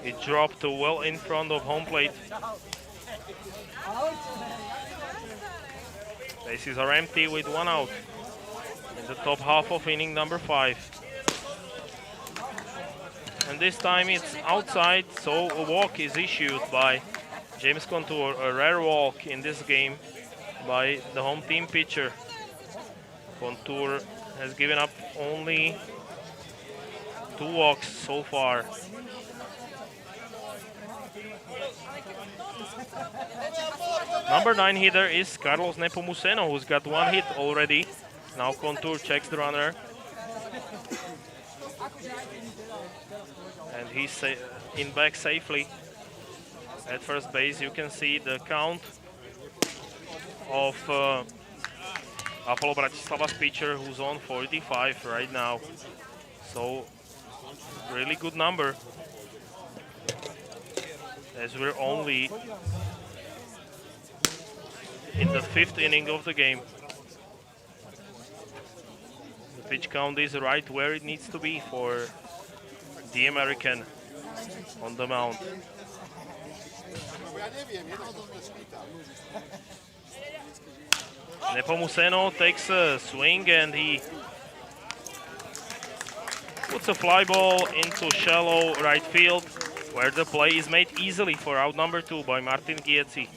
It dropped well in front of home plate. Bases are empty with 1 out in the top half of inning number 5. and this time it's outside, so a walk is issued by James Contour, a rare walk in this game by the home team pitcher. Contour has given up only 2 walks so far. Number 9 hitter is Carlos Nepomuceno, who's got 1 hit already. Now Contour checks the runner. And he's in back safely at first base. You can see the count of Apollo Bratislava's pitcher, who's on 45 right now. So, really good number, as we're only in the 5th inning of the game. The pitch count is right where it needs to be for the American on the mound. Nepomuceno takes a swing and he puts a fly ball into shallow right field, where the play is made easily for out number 2 by Martin Gietzi.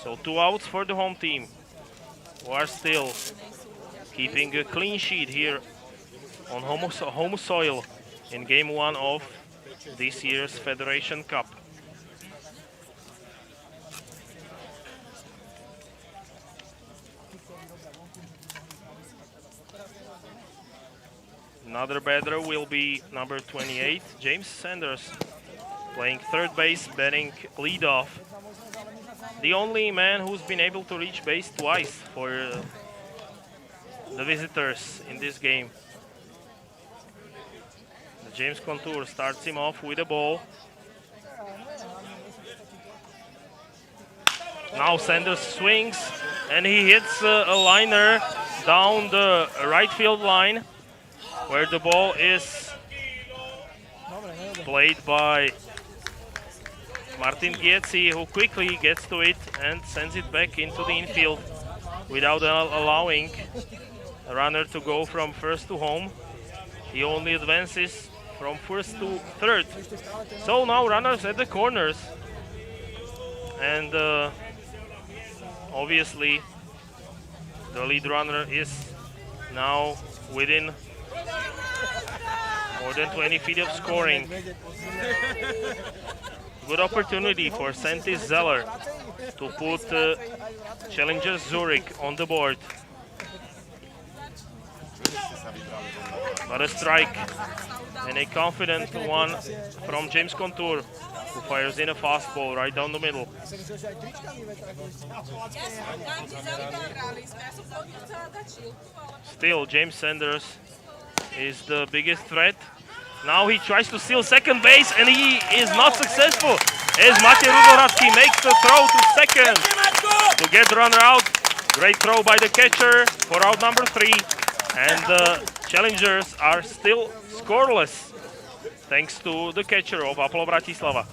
So 2 outs for the home team, who are still keeping a clean sheet here on home soil in game 1 of this year's Federation Cup. Another batter will be number 28, James Sanders, playing third base, batting leadoff. The only man who's been able to reach base twice for the visitors in this game. James Contour starts him off with a ball. Now Sanders swings and he hits a liner down the right field line, where the ball is played by Martin Gietzi, who quickly gets to it and sends it back into the infield without allowing a runner to go from first to home. He only advances from first to third. So now runners at the corners, and obviously the lead runner is now within more than 20 feet of scoring. Good opportunity for Santis Zeller to put challenger Zürich on the board. But a strike, and a confident one from James Contour, who fires in a fastball right down the middle. Still, James Sanders is the biggest threat. Now he tries to steal second base, and he is not successful, as Matej Rudohradský makes the throw to second to get the runner out. Great throw by the catcher for out number 3, and the challengers are still scoreless thanks to the catcher of Apollo Bratislava.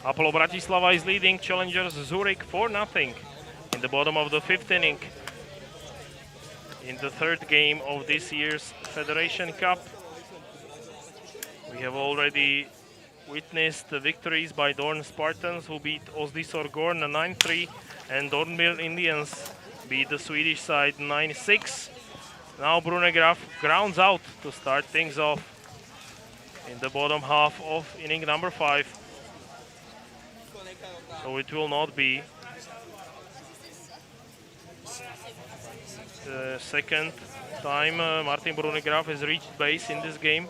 Apollo Bratislava is leading challengers Zürich 4-0 in the bottom of the 5th inning. In the 3rd game of this year's Federation Cup, we have already witnessed the victories by Dorn Spartans, who beat Osdisor Gorn 9-3, and Dornbirn Indians beat the Swedish side 9-6. Now Brunegraf grounds out to start things off in the bottom half of inning number 5. So it will not be the second time Martin Brunegraf has reached base in this game.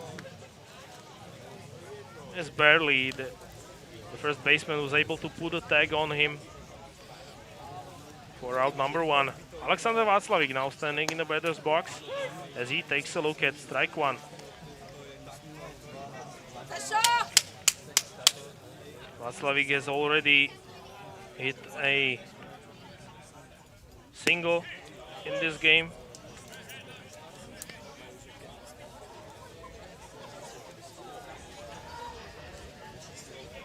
As barely the first baseman was able to put a tag on him for out number 1. Alexander Václavík now standing in the batter's box as he takes a look at strike 1. Václavík has already hit a single in this game.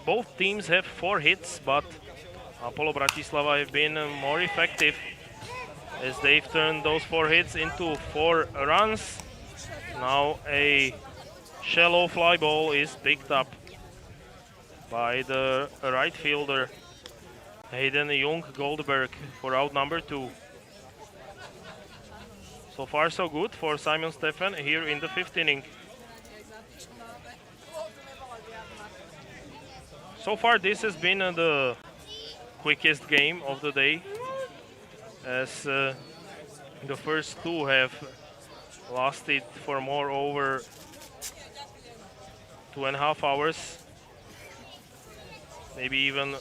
Both teams have 4 hits, but Apollo Bratislava have been more effective as they've turned those 4 hits into 4 runs. Now a shallow fly ball is picked up by the right fielder Hayden Jung Goldberg for out number 2. So far so good for Simon Stefan here in the 5th inning. So far this has been the quickest game of the day, as the first 2 have lasted for more over 2.5 hours. Maybe even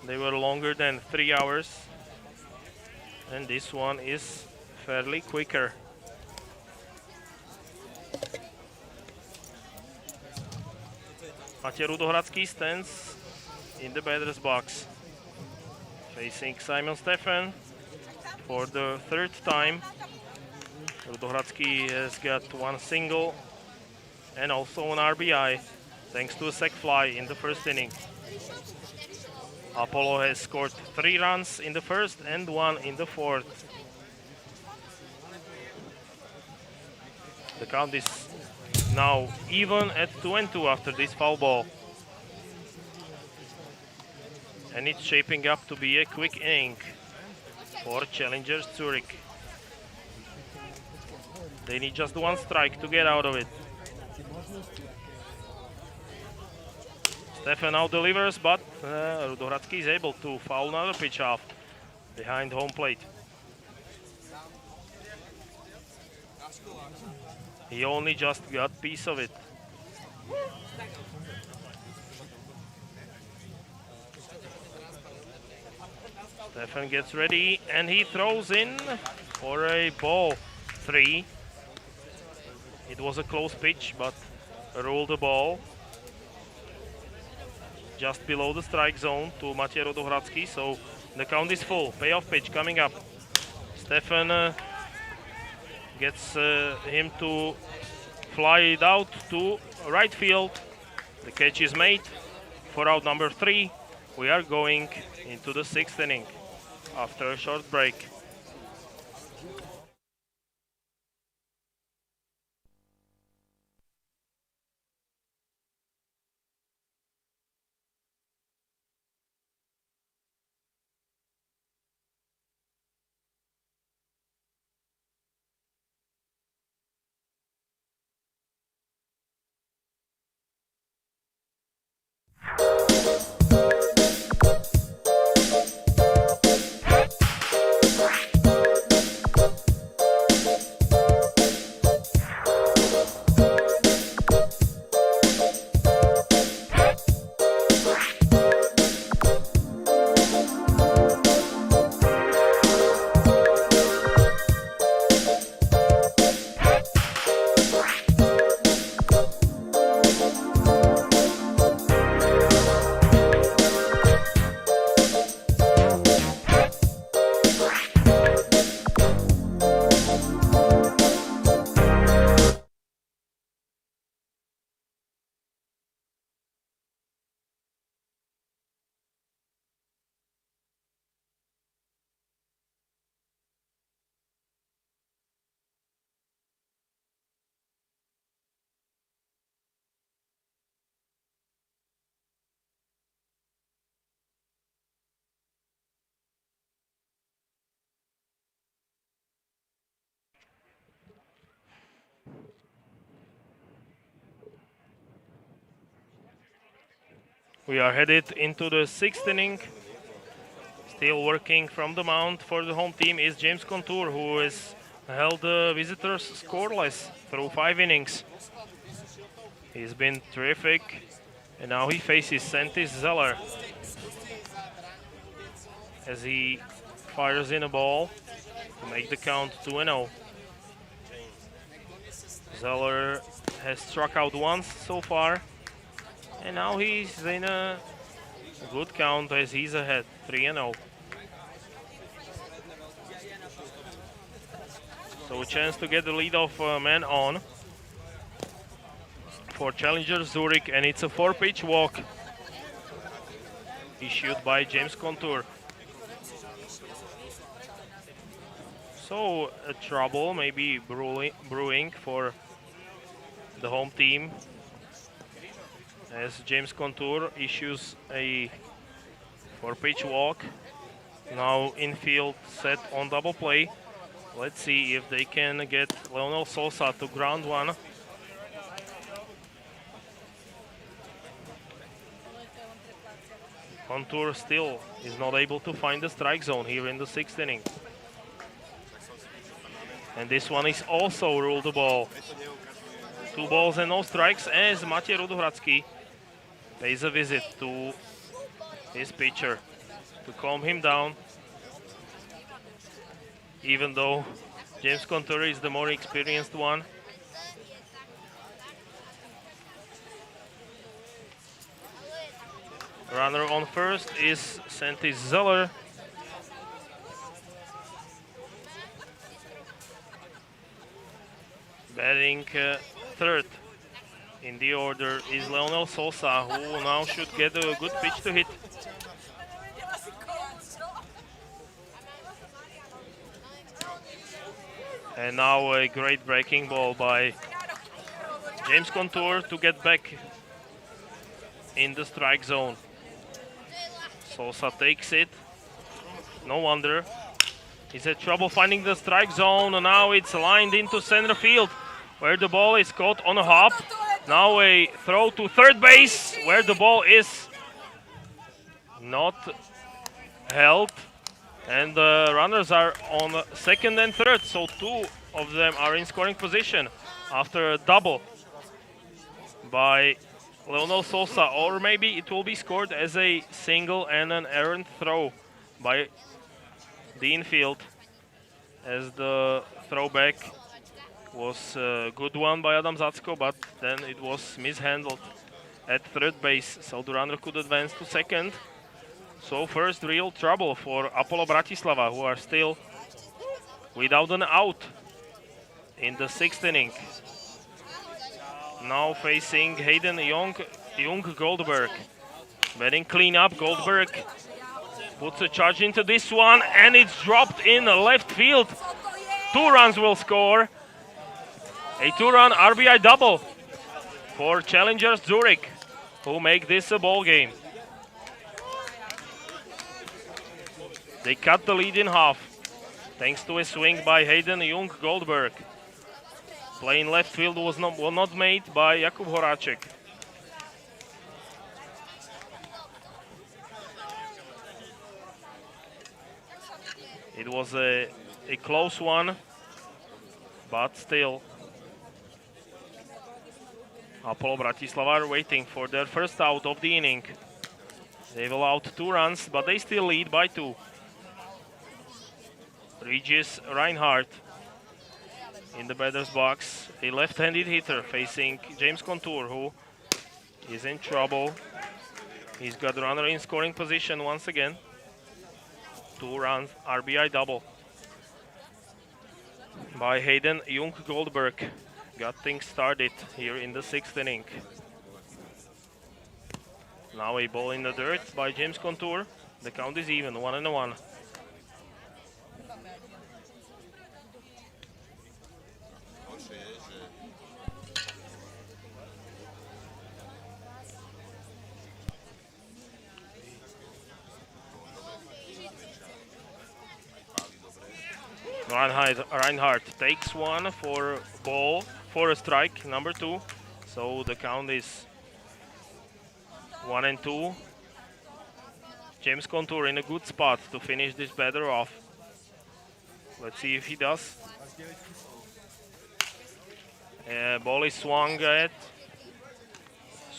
they were longer than 3 hours. And this one is fairly quicker. Matej Rudohradský stands in the batter's box, facing Simon Stefan for the 3rd time. Rudohradský has got 1 single and also an RBI, thanks to a sac fly in the 1st inning. Apollo has scored 3 runs in the 1st and 1 in the 4th. The count is now even at 2-2 after this foul ball. And it's shaping up to be a quick inning for challengers Zürich. They need just 1 strike to get out of it. Stefan now delivers, but Rudohradský is able to foul another pitch off behind home plate. He only just got a piece of it. Stefan gets ready and he throws in for a ball 3. It was a close pitch, but ruled the ball just below the strike zone to Matej Rudohradský, so the count is full. Payoff pitch coming up. Stefan gets him to fly it out to right field. The catch is made for out number 3. We are going into the 6th inning after a short break. We are headed into the 6th inning. Still working from the mound for the home team is James Contour, who has held the visitors scoreless through 5 innings. He's been terrific, and now he faces Santis Zeller as he fires in a ball to make the count 2-0. Zeller has struck out once so far, and now he's in a good count as he's ahead, 3-0. So a chance to get the leadoff man on for Challenger Zurich, and it's a 4-pitch walk issued by James Contour. So a trouble maybe brewing for the home team as James Contour issues a 4-pitch walk. Now infield set on double play. Let's see if they can get Leonel Sosa to ground one. Contour still is not able to find the strike zone here in the 6th inning. And this one is also ruled a ball. 2 balls and no strikes as Matej Rudohradský pays a visit to his pitcher to calm him down. Even though James Contour is the more experienced one. Runner on first is Santis Zeller. Batting third in the order is Leonel Sosa, who now should get a good pitch to hit. And now a great breaking ball by James Contour to get back in the strike zone. Sosa takes it. No wonder. He's had trouble finding the strike zone, and now it's lined into center field, where the ball is caught on a hop. Now a throw to third base, where the ball is not held. And the runners are on second and third, so 2 of them are in scoring position after a double by Leonel Sosa, or maybe it will be scored as a single and an errant throw by the infield, as the throwback was a good one by Adam Zacko, but then it was mishandled at third base, so the runner could advance to second. So first real trouble for Apollo Bratislava, who are still without an out in the 6th inning. Now facing Hayden Jung Goldberg. Batting cleanup, Goldberg puts a charge into this one, and it's dropped in left field. 2 runs will score. A 2-run RBI double for Challengers Zurich, who make this a ball game. They cut the lead in half, thanks to a swing by Hayden Jung Goldberg. Play in left field was not made by Jakub Horáček. It was a close one, but still. Apollo Bratislava are waiting for their first out of the inning. They've allowed 2 runs, but they still lead by 2. Regis Reinhardt in the batter's box, a left-handed hitter facing James Contour, who is in trouble. He's got the runner in scoring position once again. 2 runs, RBI double by Hayden Jung Goldberg. Got things started here in the 6th inning. Now a ball in the dirt by James Contour. The count is even, 1-1. Reinhardt takes one for ball, for a strike, number 2. So the count is 1 and 2. James Contour in a good spot to finish this batter off. Let's see if he does. Ball is swung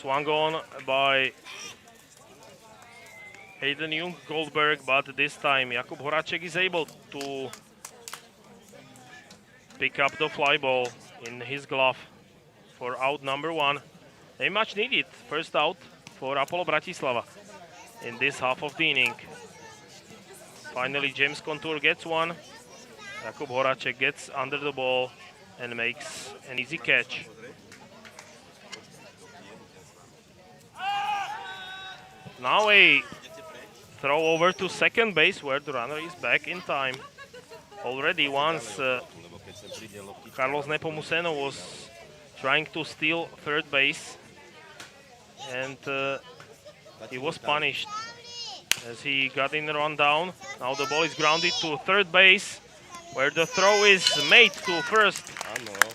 on by Hayden Jung Goldberg, but this time Jakub Horacek is able to pick up the fly ball in his glove for out number 1. A much needed first out for Apollo Bratislava in this half of the inning. Finally, James Contour gets one. Jakub Horacek gets under the ball and makes an easy catch. Now a throw over to second base where the runner is back in time. Already once Carlos Nepomuceno was trying to steal third base and he was punished as he got in the run down. Now the ball is grounded to third base where the throw is made to first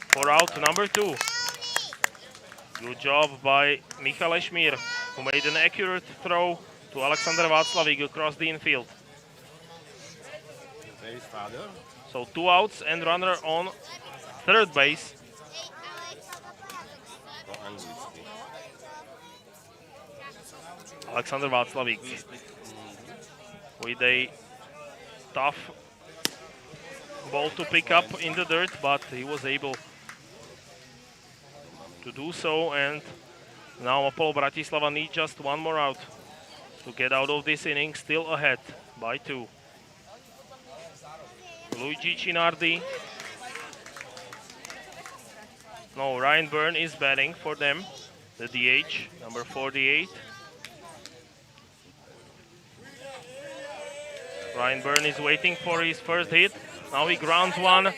for out number 2. Good job by Michal Ešmír, who made an accurate throw to Alexander Václavík across the infield. So 2 outs and runner on third base. Alexander Václavík with a tough ball to pick up in the dirt, but he was able to do so, and now Apollo Bratislava needs just one more out to get out of this inning, still ahead by 2. Luigi Cinardi. No, Ryan Byrne is batting for them, the DH, number 48. Ryan Byrne is waiting for his first hit. Now he grounds one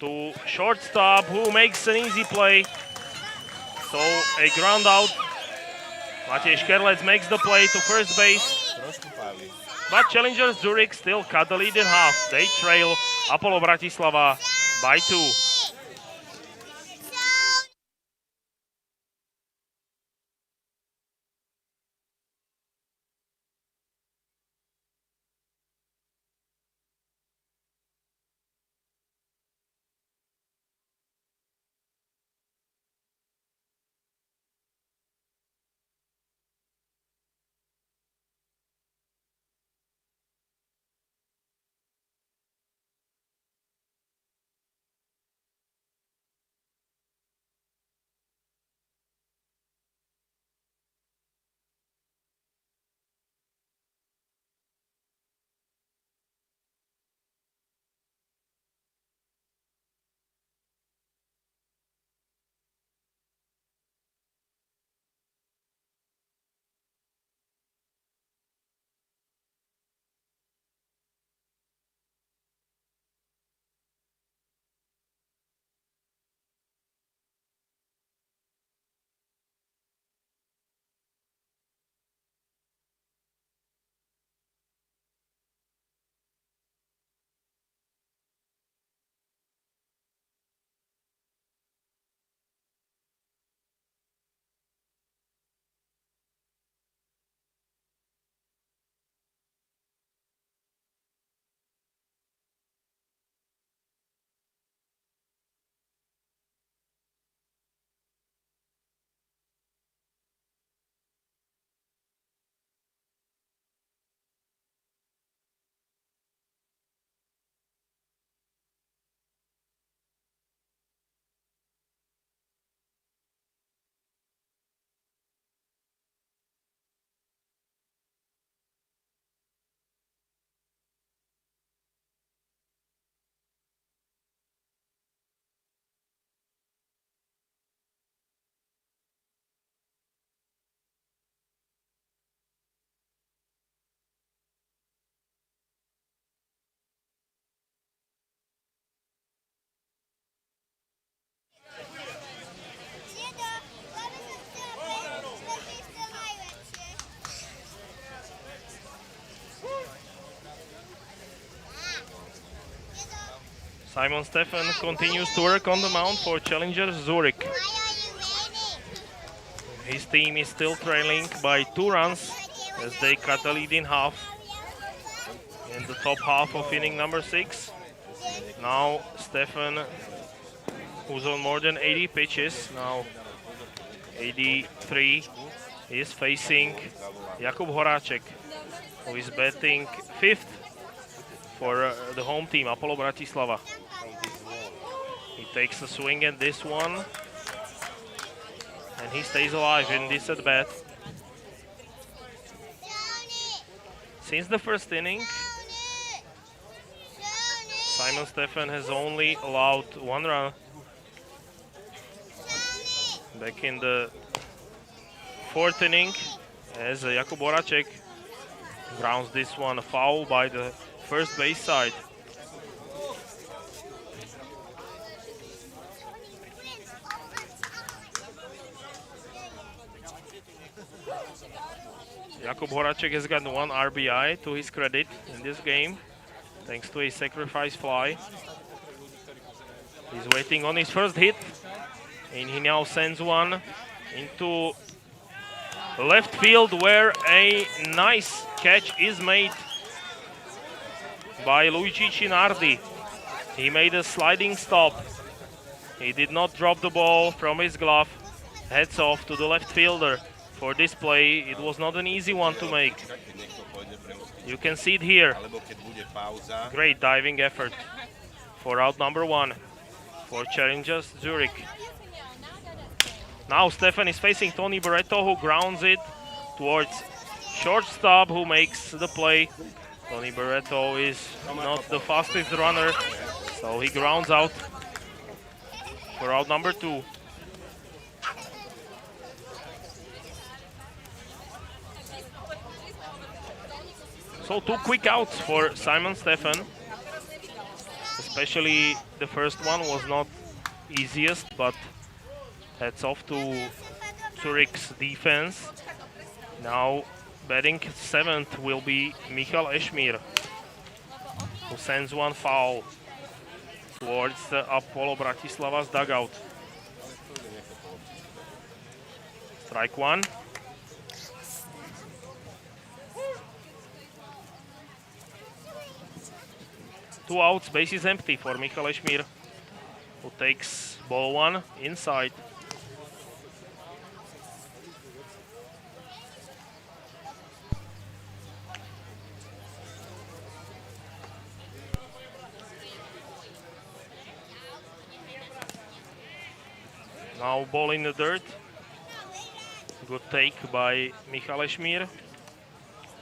to shortstop, who makes an easy play. So a ground out. Matej Škerlec makes the play to first base. But challengers Zürich still cut the lead in half. They trail Apollo Bratislava by 2. Simon Stefan continues to work on the mound for challengers Zurich. His team is still trailing by 2 runs as they cut the lead in half. In the top half of inning number 6. Now Stefan, who's on more than 80 pitches, now 83, is facing Jakub Horáček, who is batting 5th for the home team, Apollo Bratislava. He takes a swing at this one, and he stays alive in this at bat. Since the first inning, Simon Stefan has only allowed 1 run. Back in the 4th inning, as Jakub Horáček grounds this one foul by the first base side. Jakub Horáček has got 1 RBI to his credit in this game, thanks to a sacrifice fly. He's waiting on his first hit, and he now sends one into left field, where a nice catch is made by Luigi Cinardi. He made a sliding stop. He did not drop the ball from his glove. Heads off to the left fielder. For this play, it was not an easy one to make. You can see it here. Great diving effort for out number 1 for Challengers Zurich. Now Stefan is facing Tony Barreto, who grounds it towards shortstop, who makes the play. Tony Barreto is not the fastest runner, so he grounds out for out number 2. So 2 quick outs for Simon Stefan. Especially the first one was not easiest, but hats off to Zurich's defense. Now batting 7th will be Michal Ešmír, who sends one foul towards the Apollo Bratislava's dugout. Strike 1. Two outs, base is empty for Michal Ešmír, who takes ball 1 inside. Now ball in the dirt. Good take by Michal Ešmír.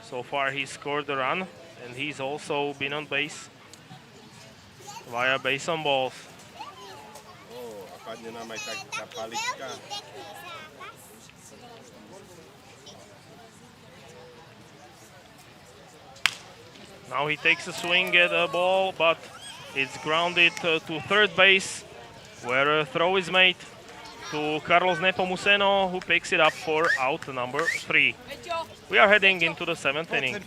So far he scored a run, and he's also been on base via base on balls. Now he takes a swing at a ball, but it's grounded to third base, where a throw is made to Carlos Nepomuceno, who picks it up for out number 3. We are heading into the 7th inning.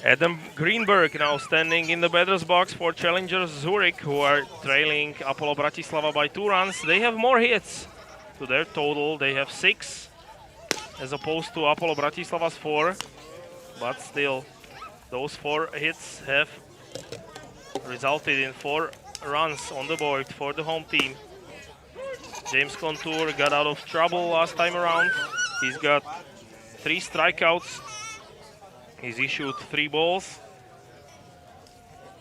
Adam Greenberg now standing in the batter's box for challengers Zürich, who are trailing Apollo Bratislava by 2 runs. They have more hits to their total. They have 6 as opposed to Apollo Bratislava's 4. But still, those 4 hits have resulted in 4 runs on the board for the home team. James Contour got out of trouble last time around. He's got 3 strikeouts. He's issued 3 balls.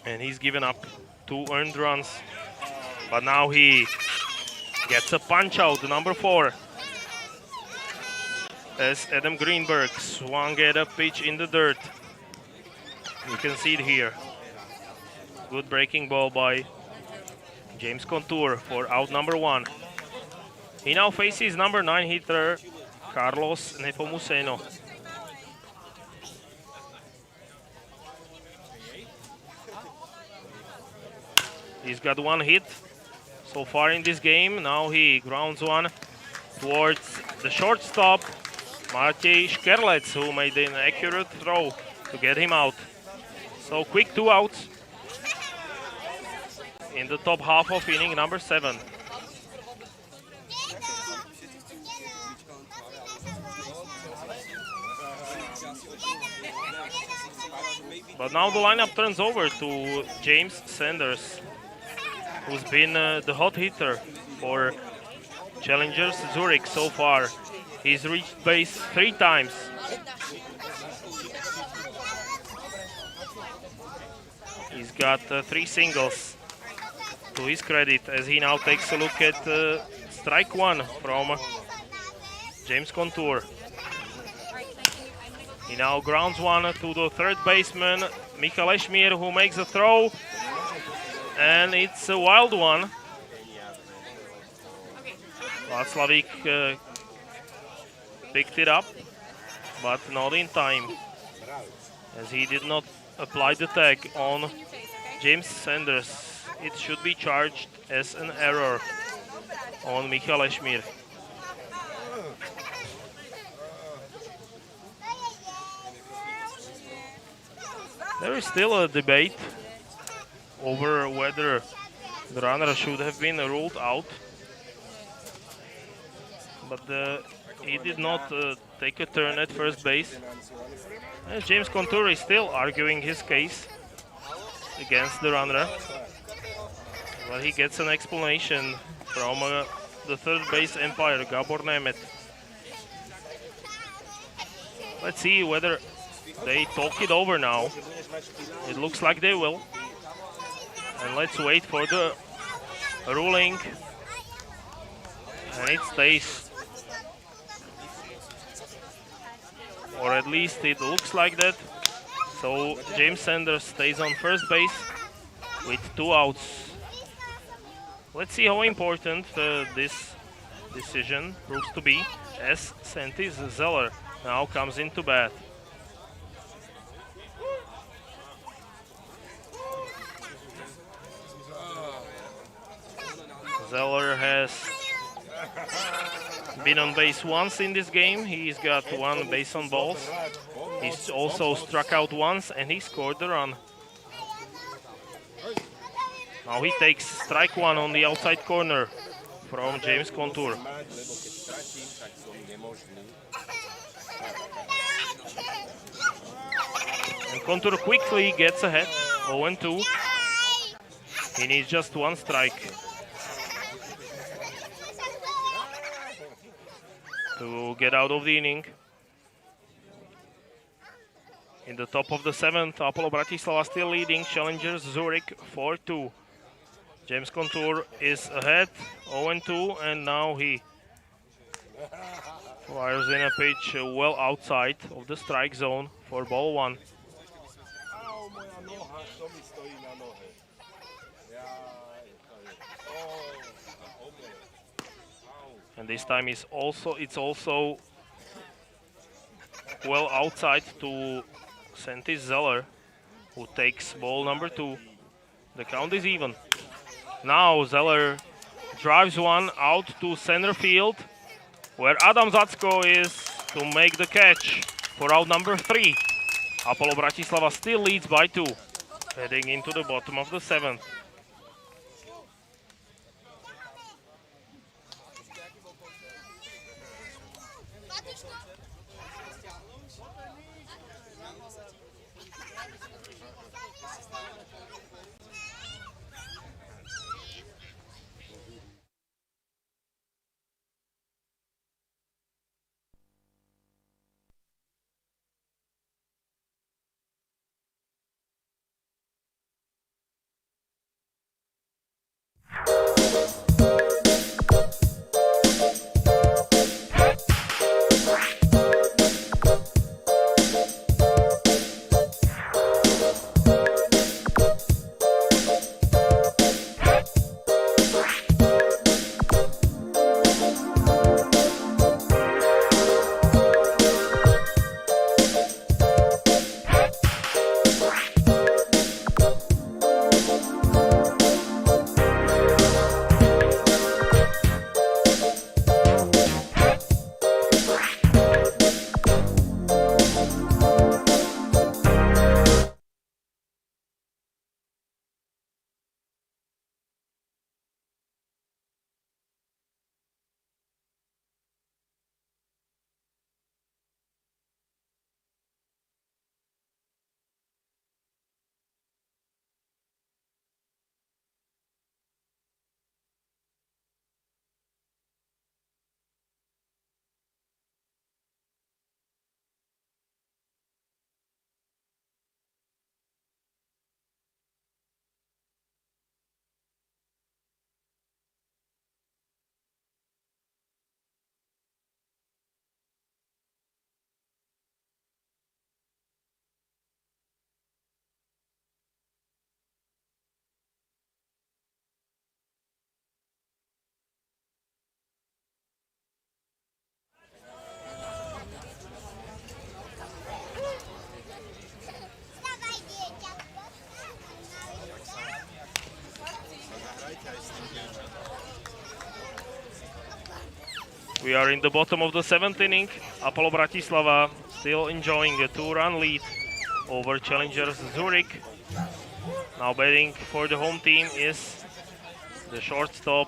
And he's given up 2 earned runs. But now he gets a punch out, number 4. As Adam Greenberg swung at a pitch in the dirt. You can see it here. Good breaking ball by James Contour for out number 1. He now faces number 9 hitter Carlos Nepomuceno. He's got 1 hit so far in this game. Now he grounds one towards the shortstop, Matej Škerlec, who made an accurate throw to get him out. So quick 2 outs in the top half of inning number 7. But now the lineup turns over to James Sanders, who's been the hot hitter for challengers Zurich so far. He's reached base 3 times. He's got 3 singles to his credit, as he now takes a look at strike 1 from James Contour. He now grounds one to the third baseman, Michal Ešmír, who makes a throw, and it's a wild one. Václavík picked it up, but not in time, as he did not apply the tag on James Sanders. It should be charged as an error on Michal Ešmír. There is still a debate over whether the runner should have been ruled out, but he did not take a turn at first base. And James Contour is still arguing his case against the runner, but he gets an explanation from the third base umpire, Gabor Nemet. Let's see whether they talk it over now. It looks like they will. And let's wait for the ruling. And it stays. Or at least it looks like that. So James Sanders stays on first base with 2 outs. Let's see how important this decision proves to be, as Santis Zeller now comes into bat. Zeller has been on base once in this game. He's got 1 base on balls. He's also struck out once, and he scored the run. Now he takes strike 1 on the outside corner from James Contour. And Contour quickly gets ahead, 0-2. He needs just 1 strike to get out of the inning. In the top of the 7th, Apollo Bratislava still leading challengers Zurich 4-2. James Contour is ahead, 0-2, and now he fires in a pitch well outside of the strike zone for ball 1. And this time it's also well outside to Santis Zeller, who takes ball number 2. The count is even. Now Zeller drives one out to center field, where Adam Zacko is to make the catch for out number 3. Apollo Bratislava still leads by 2, heading into the bottom of the 7th. We are in the bottom of the 7th inning. Apollo Bratislava still enjoying a 2-run lead over challengers Zürich. Now batting for the home team is the shortstop,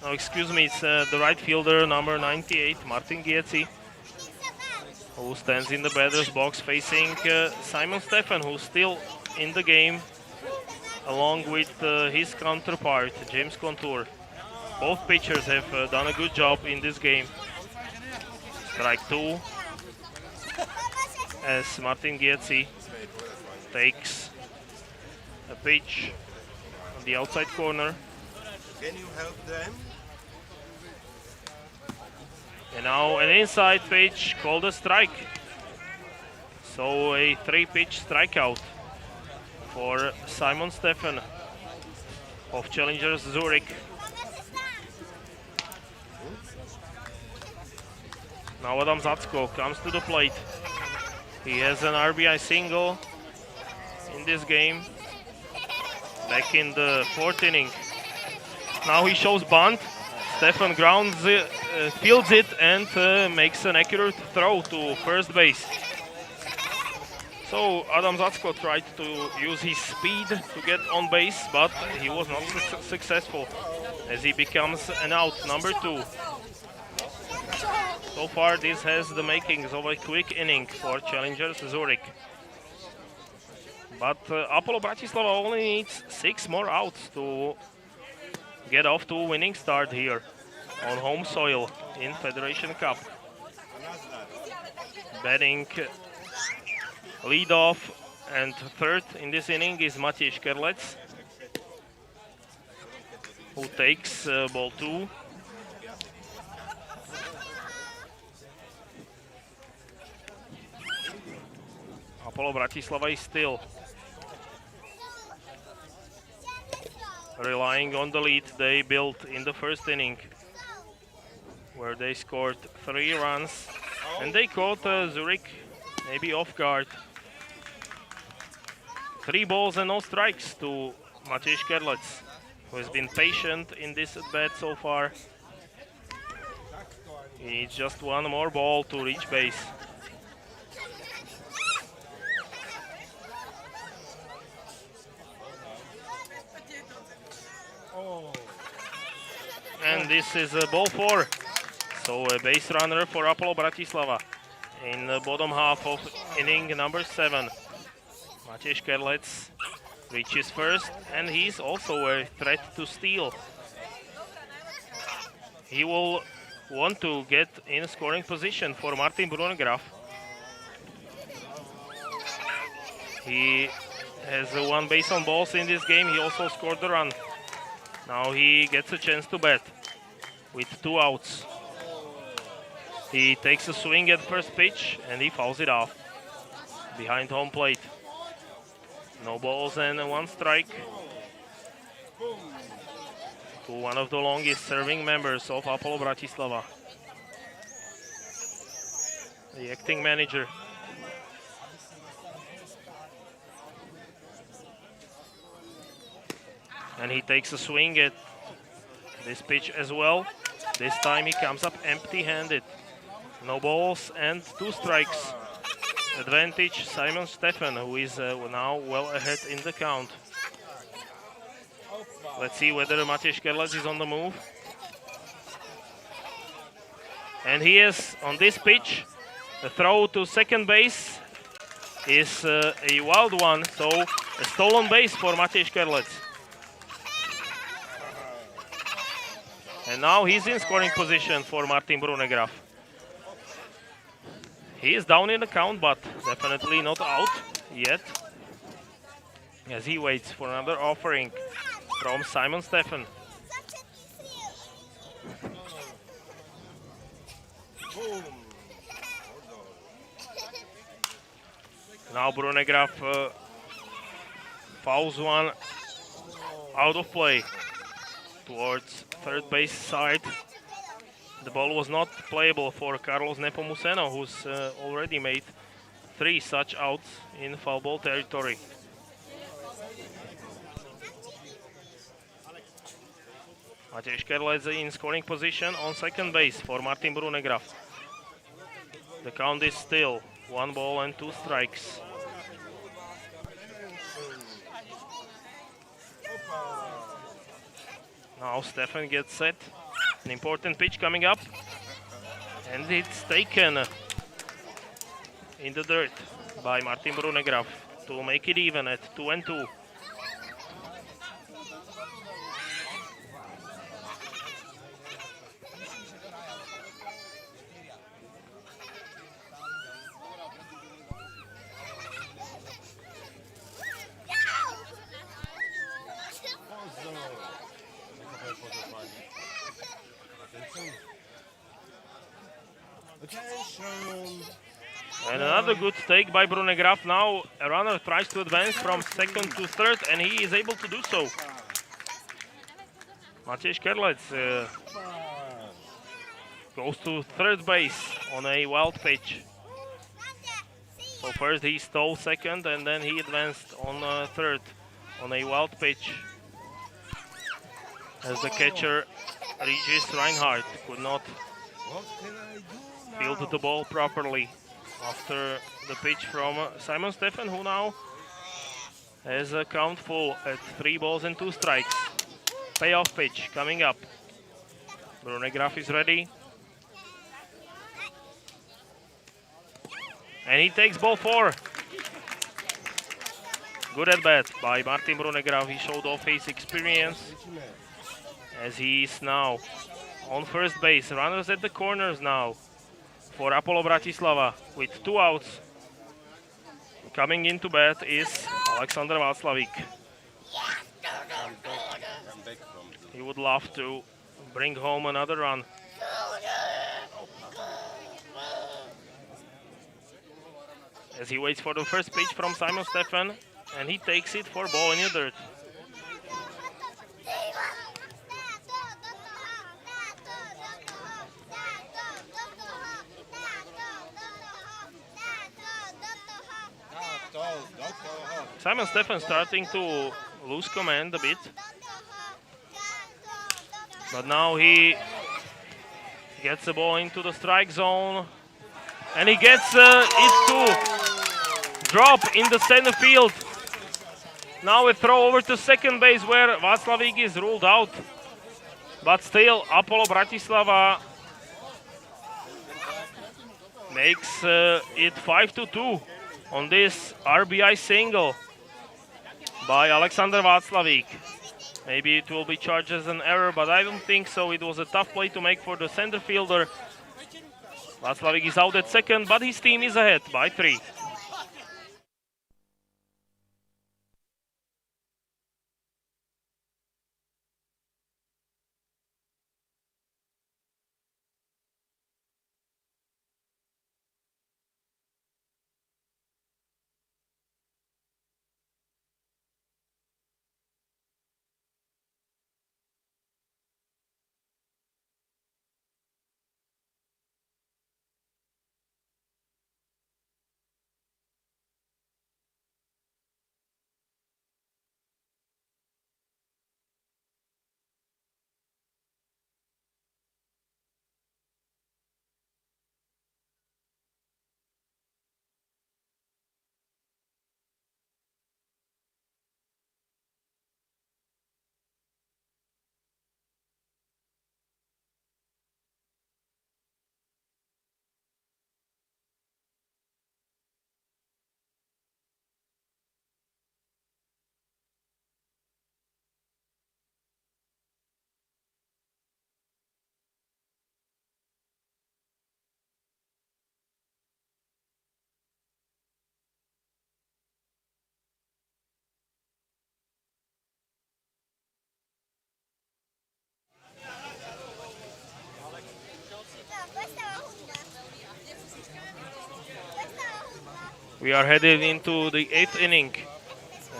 it's the right fielder, number 98, Martin Gietzi, who stands in the batter's box facing Simon Stefan, who's still in the game, along with his counterpart, James Contour. Both pitchers have done a good job in this game. Strike 2, as Martin Gietzi takes a pitch on the outside corner. Can you help them? And now an inside pitch called a strike. So a 3-pitch strikeout for Simon Stefan of challengers Zurich. Now Adam Zacko comes to the plate. He has an RBI single in this game, back in the 4th inning. Now he shows bunt. Stefan fields it and makes an accurate throw to first base. So Adam Zacko tried to use his speed to get on base, but he was not successful, as he becomes an out, number 2. So far this has the makings of a quick inning for challengers Zurich. But Apollo Bratislava only needs 6 more outs to get off to a winning start here on home soil in Federation Cup. Batting lead-off and third in this inning is Matej Škerlec, who takes ball 2. Apollo Bratislava is still relying on the lead they built in the first inning, where they scored 3 runs, and they caught Zurich maybe off guard. 3 balls and no strikes to Matej Škerlec, who has been patient in this at-bat so far. He needs just one more ball to reach base. And this is ball 4. So a base runner for Apollo Bratislava in the bottom half of inning number 7. Matej Kerlec reaches first, and he's also a threat to steal. He will want to get in scoring position for Martin Brunegraf. He has one base on balls in this game. He also scored the run. Now he gets a chance to bat with 2 outs. He takes a swing at first pitch and he fouls it off behind home plate. No balls and 1 strike to one of the longest serving members of Apollo Bratislava, the acting manager. And he takes a swing at this pitch as well. This time he comes up empty-handed. No balls and 2 strikes. Advantage Simon Stefan, who is now well ahead in the count. Let's see whether Matej Kerlec is on the move. And he is on this pitch. The throw to second base is a wild one, so a stolen base for Matej Kerlec. And now he's in scoring position for Martin Brunegraf. He is down in the count, but definitely not out yet, as he waits for another offering from Simon Stefan. Now Brunegraf fouls one out of play towards third base side. The ball was not playable for Carlos Nepomuceno, who's already made 3 such outs in foul ball territory. Matej Kerlec in scoring position on second base for Martin Brunegraf. The count is still 1 ball and 2 strikes. Now Stefan gets set. An important pitch coming up. And it's taken in the dirt by Martin Brunegraf to make it even at 2-2. And another good take by Brunegraf. Now a runner tries to advance from second to third, and he is able to do so. Matej Kerlec goes to third base on a wild pitch. So first he stole second, and then he advanced on third on a wild pitch. As the catcher Regis Reinhardt could not field the ball properly after the pitch from Simon Stefan, who now has a count full at 3 balls and 2 strikes. Payoff pitch coming up. Brunegraf is ready. And he takes ball 4. Good at bat by Martin Brunegraf. He showed off his experience as he is now on first base. Runners at the corners now for Apollo Bratislava with 2 outs. Coming into bat is Alexander Václavík. He would love to bring home another run. As he waits for the first pitch from Simon Stefan, and he takes it for ball in the dirt. Simon Stefan starting to lose command a bit, but now he Gets the ball into the strike zone. And he gets it to drop in the center field. Now a throw over to second base where Václavík is ruled out. But still, Apollo Bratislava makes it 5-2 on this RBI single by Alexander Václavík. Maybe it will be charged as an error, but I don't think so. It was a tough play to make for the center fielder. Václavík is out at second, but his team is ahead by 3. We are headed into the 8th inning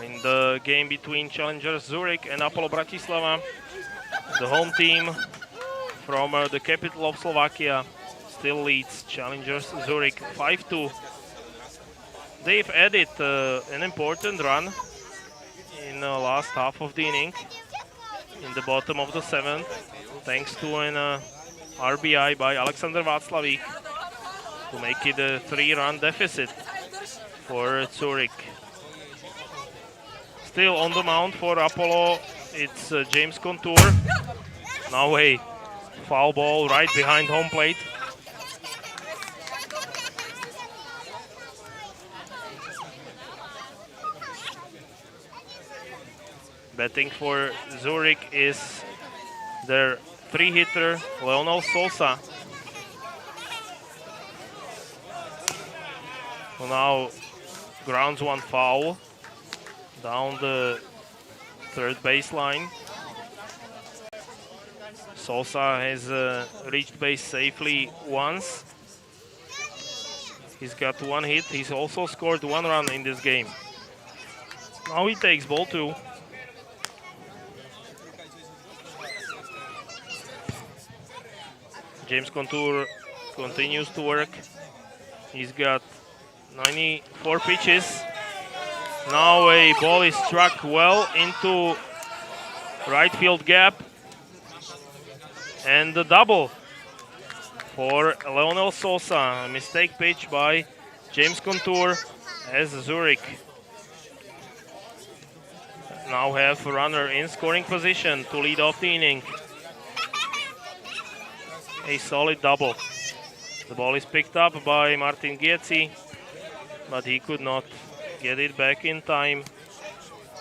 in the game between challengers Zurich and Apollo Bratislava. The home team from the capital of Slovakia still leads challengers Zurich 5-2. They've added an important run in the last half of the inning in the bottom of the 7th, thanks to an RBI by Alexander Václavík to make it a 3-run deficit for Zurich. Still on the mound for Apollo, it's James Contour. Now a foul ball right behind home plate. Batting for Zurich is their 3-hitter, Leonel Sosa. Who now grounds one foul down the third baseline. Sosa has reached base safely once. He's got 1 hit. He's also scored 1 run in this game. Now he takes ball 2. James Contour continues to work. He's got 94 pitches. Now a ball is struck well into right field gap. And the double for Leonel Sosa. A mistake pitch by James Contour as Zurich now have a runner in scoring position to lead off the inning. A solid double. The ball is picked up by Martin Gietzi, but he could not get it back in time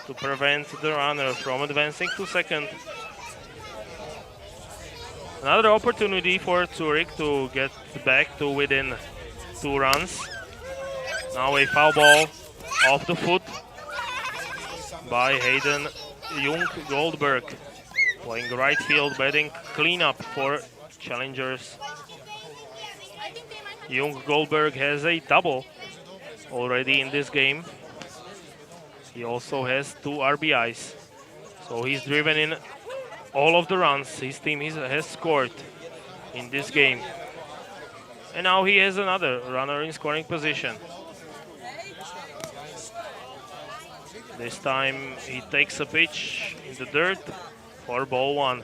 to prevent the runner from advancing to second. Another opportunity for Zurich to get back to within 2 runs. Now a foul ball off the foot by Hayden Jung Goldberg, playing right field, batting cleanup for challengers. Jung Goldberg has a double already in this game. He also has 2 RBIs. So he's driven in all of the runs his team has scored in this game. And now he has another runner in scoring position. This time he takes a pitch in the dirt for ball 1.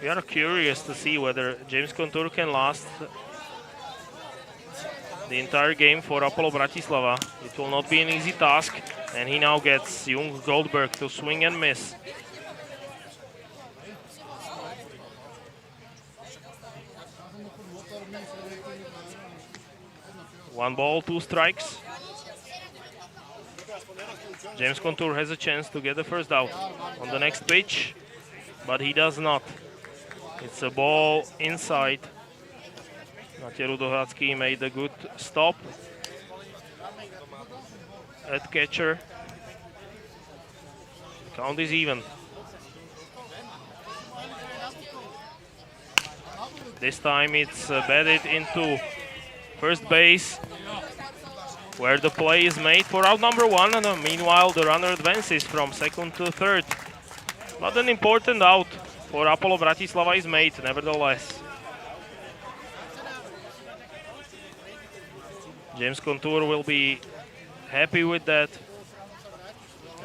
We are curious to see whether James Contour can last the entire game for Apollo Bratislava. It will not be an easy task, and he now gets Jung Goldberg to swing and miss. One ball, two strikes. James Contour has a chance to get the first out on the next pitch, but he does not. It's a ball inside. Matej Rudohradský made a good stop at catcher. Count is even. This time it's batted into first base, where the play is made for out number one, and meanwhile the runner advances from second to third. But an important out for Apollo Bratislava is made, nevertheless. James Contour will be happy with that,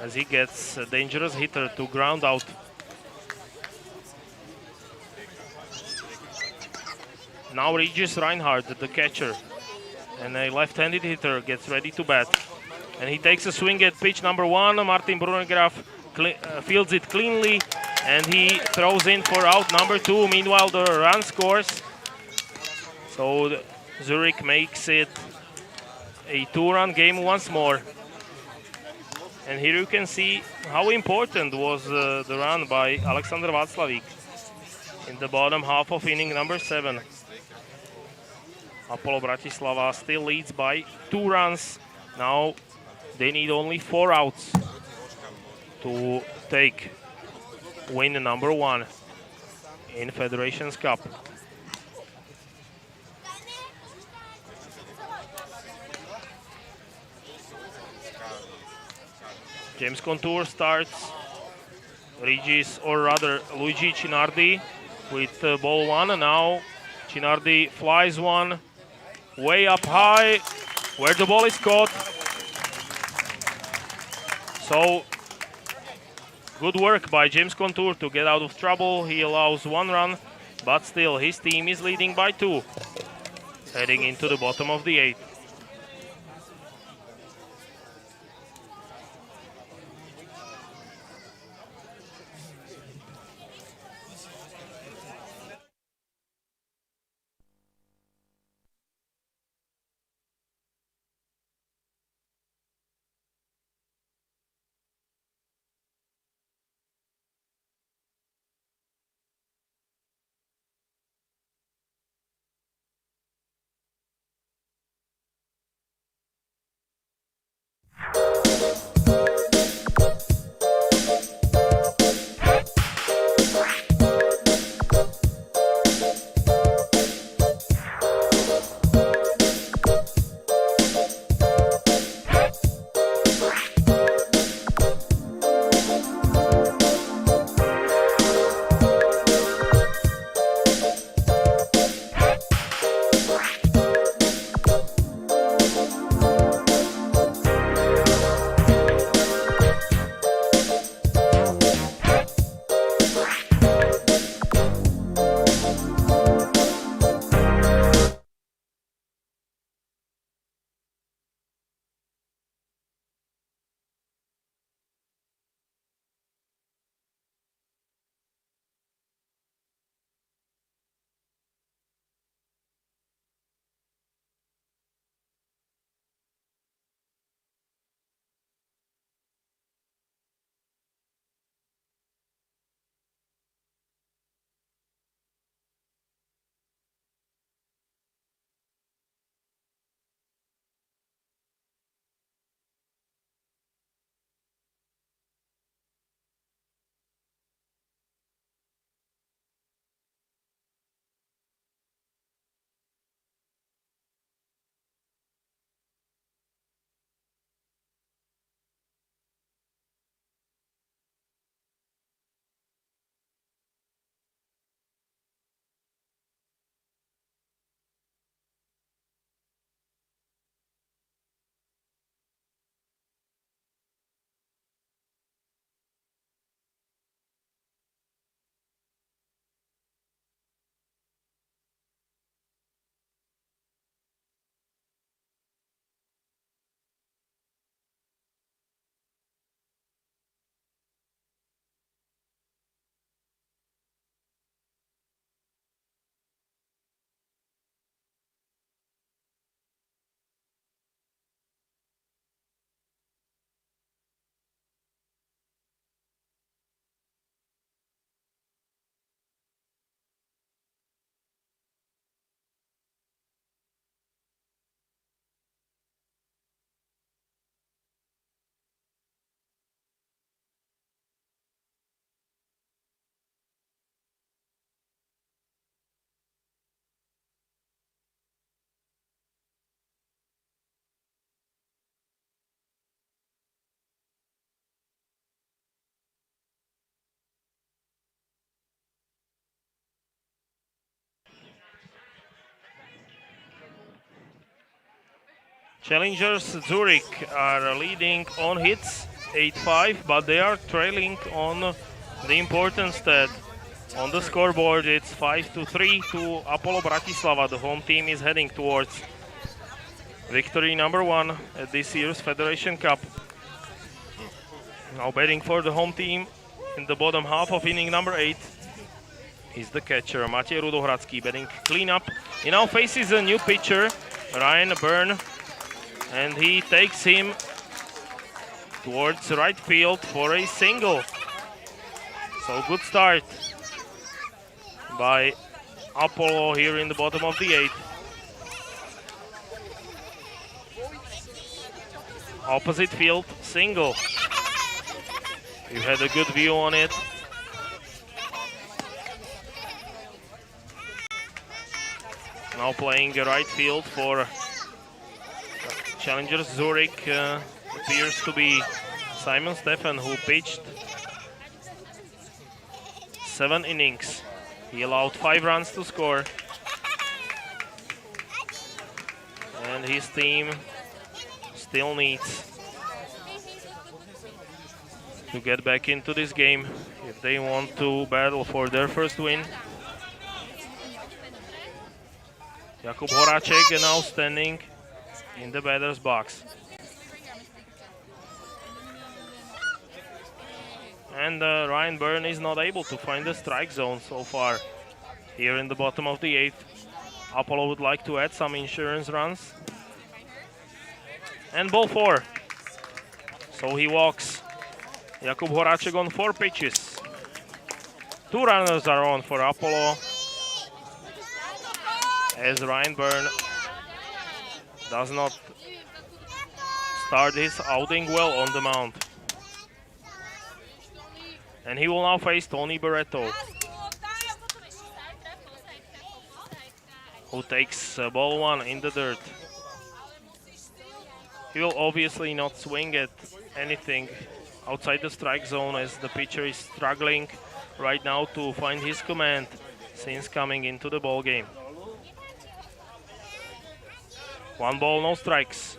as he gets a dangerous hitter to ground out. Now Regis Reinhardt, the catcher, and a left-handed hitter, gets ready to bat. And he takes a swing at pitch number one. Martin Brunnergraf fields it cleanly, and he throws in for out number two. Meanwhile, the run scores. So Zürich makes it a two-run game once more. And here you can see how important was the run by Alexander Václavík in the bottom half of inning number 7. Apollo Bratislava still leads by 2 runs. Now they need only 4 outs to take win number 1 in Federations Cup. James Contour starts. Regis, or rather Luigi Cinardi, with ball 1, and now Cinardi flies one way up high, where the ball is caught. So good work by James Contour to get out of trouble. He allows 1 run, but still his team is leading by 2, heading into the bottom of the 8th. Challengers Zurich are leading on hits 8-5, but they are trailing on the important stat. On the scoreboard, it's 5-3 to Apollo Bratislava. The home team is heading towards victory number 1 at this year's Federation Cup. Now betting for the home team in the bottom half of inning number 8 is the catcher, Matej Rudohradský, betting cleanup. He now faces a new pitcher, Ryan Byrne, and he takes him towards right field for a single. So good start by Apollo here in the bottom of the 8th. Opposite field, single. You had a good view on it. Now playing right field for Challengers Zurich appears to be Simon Stefan, who pitched 7 innings. He allowed 5 runs to score. And his team still needs to get back into this game if they want to battle for their first win. Jakub Horáček now standing in the batter's box. And Ryan Byrne is not able to find the strike zone so far here in the bottom of the 8th. Apollo would like to add some insurance runs. And ball 4. So he walks Jakub Horáček on 4 pitches. 2 runners are on for Apollo, as Ryan Byrne does not start his outing well on the mound. And he will now face Tony Barreto, who takes ball 1 in the dirt. He will obviously not swing at anything outside the strike zone, as the pitcher is struggling right now to find his command since coming into the ball game. 1 ball, no strikes.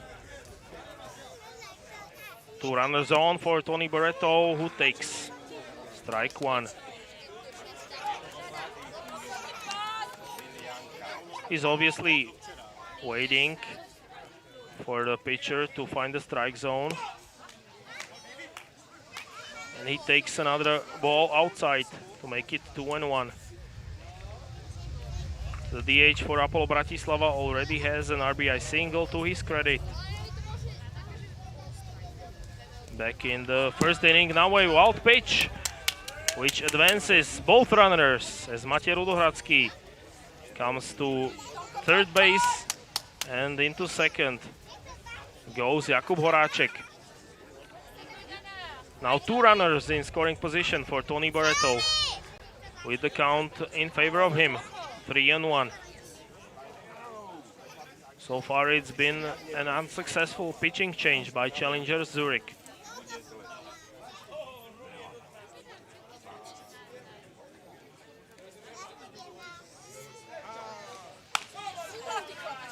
2 runners on for Tony Barreto, who takes strike 1. He's obviously waiting for the pitcher to find the strike zone. And he takes another ball outside to make it 2-1. The DH for Apollo Bratislava already has an RBI single to his credit. Back in the first inning, now a wild pitch, which advances both runners as Matej Rudohradský comes to third base, and into second goes Jakub Horáček. Now 2 runners in scoring position for Tony Barreto, with the count in favor of him, 3-1. So far it's been an unsuccessful pitching change by Challengers Zurich.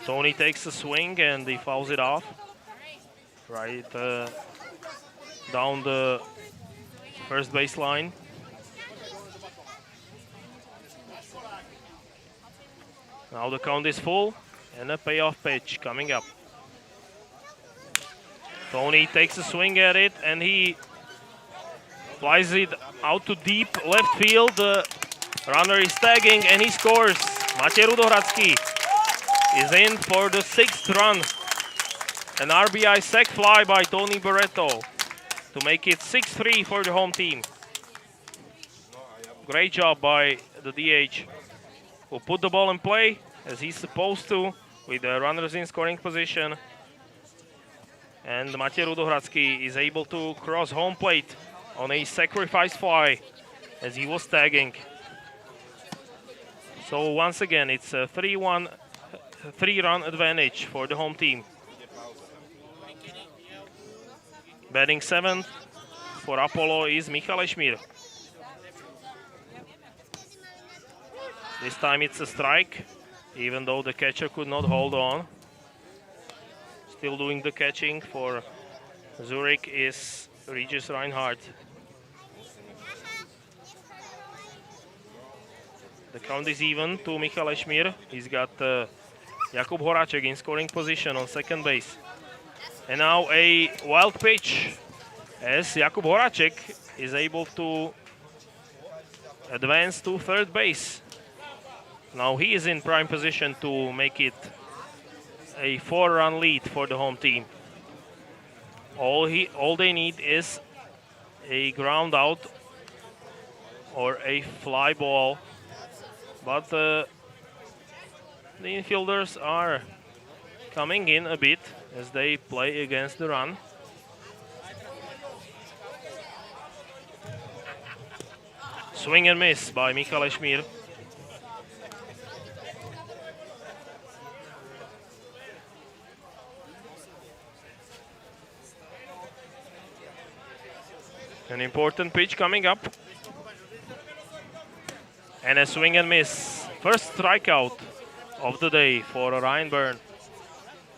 Tony takes a swing and he fouls it off right down the first base line. Now the count is full and a payoff pitch coming up. Tony takes a swing at it and he flies it out to deep left field. The runner is tagging and he scores. Matej Rudohradský is in for the 6th run. An RBI sac fly by Tony Barreto to make it 6-3 for the home team. Great job by the DH, who put the ball in play as he's supposed to, with the runners in scoring position. And Matej Rudohradský is able to cross home plate on a sacrifice fly as he was tagging. So once again, it's a 3-1, 3-run advantage for the home team. Batting 7th for Apollo is Michal Ešmír. This time it's a strike, even though the catcher could not hold on. Still doing the catching for Zürich is Regis Reinhardt. The count is even to Michal Ešmír. He's got Jakub Horáček in scoring position on second base. And now a wild pitch as Jakub Horáček is able to advance to third base. Now he is in prime position to make it a 4-run lead for the home team. All they need is a ground out or a fly ball, but the infielders are coming in a bit as they play against the run. Swing and miss by Michal Ešmír. An important pitch coming up. And a swing and miss. First strikeout of the day for Ryan Byrne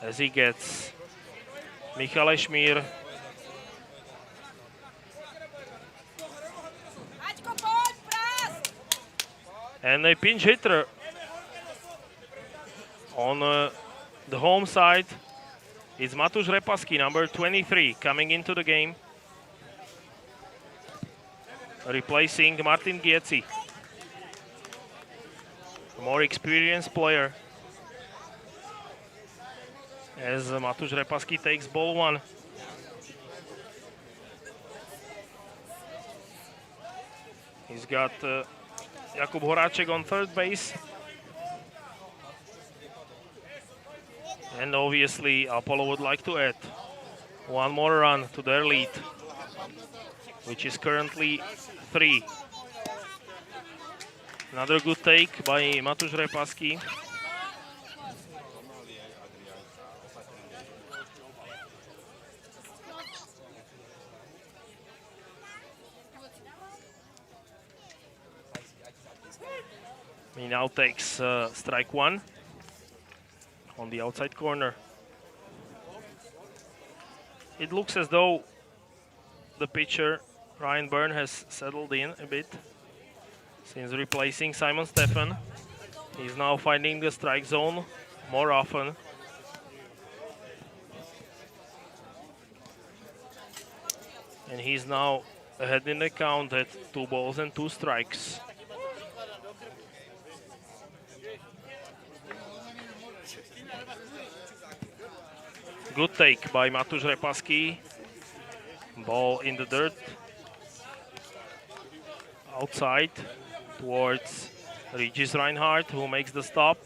as he gets Michal Ešmír. And a pinch hitter on the home side is Matúš Repasky, number 23, coming into the game, replacing Martin Gietzi, a more experienced player, as Matúš Repasky takes ball one. He's got Jakub Horáček on third base. And obviously Apollo would like to add one more run to their lead, which is currently 3. Another good take by Matúš Repasky. He now takes strike one on the outside corner. It looks as though the pitcher, Ryan Byrne, has settled in a bit since replacing Simon Stefan. He's now finding the strike zone more often. And he's now ahead in the count at 2 balls and 2 strikes. Good take by Matúš Repasky. Ball in the dirt. Outside towards Regis Reinhardt, who makes the stop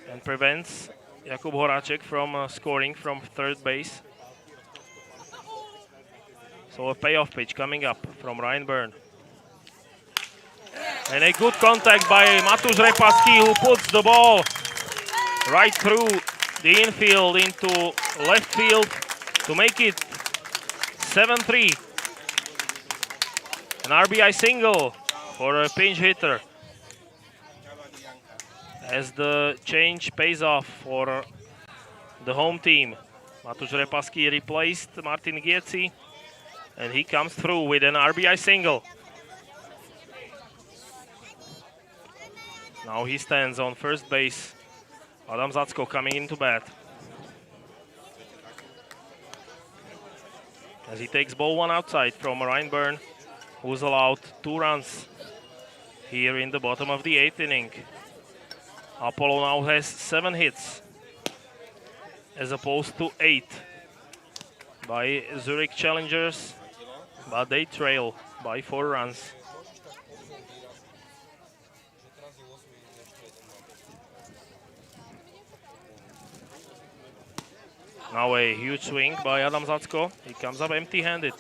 and prevents Jakub Horáček from scoring from third base. So a payoff pitch coming up from Ryan Byrne. And a good contact by Matúš Repasky, who puts the ball right through the infield into left field to make it 7-3. An RBI single for a pinch hitter as the change pays off for the home team. Matúš Repasky replaced Martin Gietzi, and he comes through with an RBI single. Now he stands on first base. Adam Zacko coming into bat. As he takes ball one outside from Ryan Byrne, who's allowed 2 runs here in the bottom of the 8th inning. Apollo now has 7 hits as opposed to 8 by Zurich Challengers, but they trail by 4 runs. Now a huge swing by Adam Zacko. He comes up empty-handed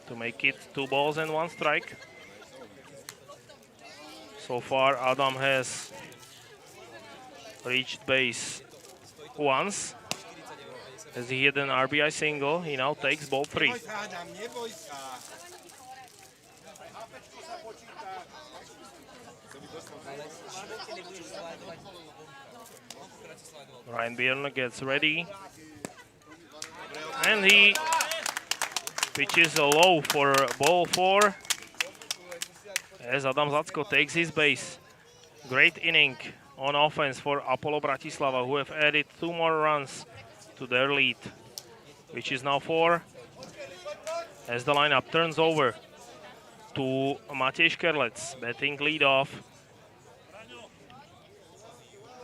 to make it 2 balls and 1 strike. So far, Adam has reached base once as he hit an RBI single. He now takes ball 3. Ryan Byrne gets ready. And he pitches a low for ball 4 as Adam Zacko takes his base. Great inning on offense for Apollo Bratislava, who have added 2 more runs to their lead, which is now 4, as the lineup turns over to Matej Škerlec, batting leadoff.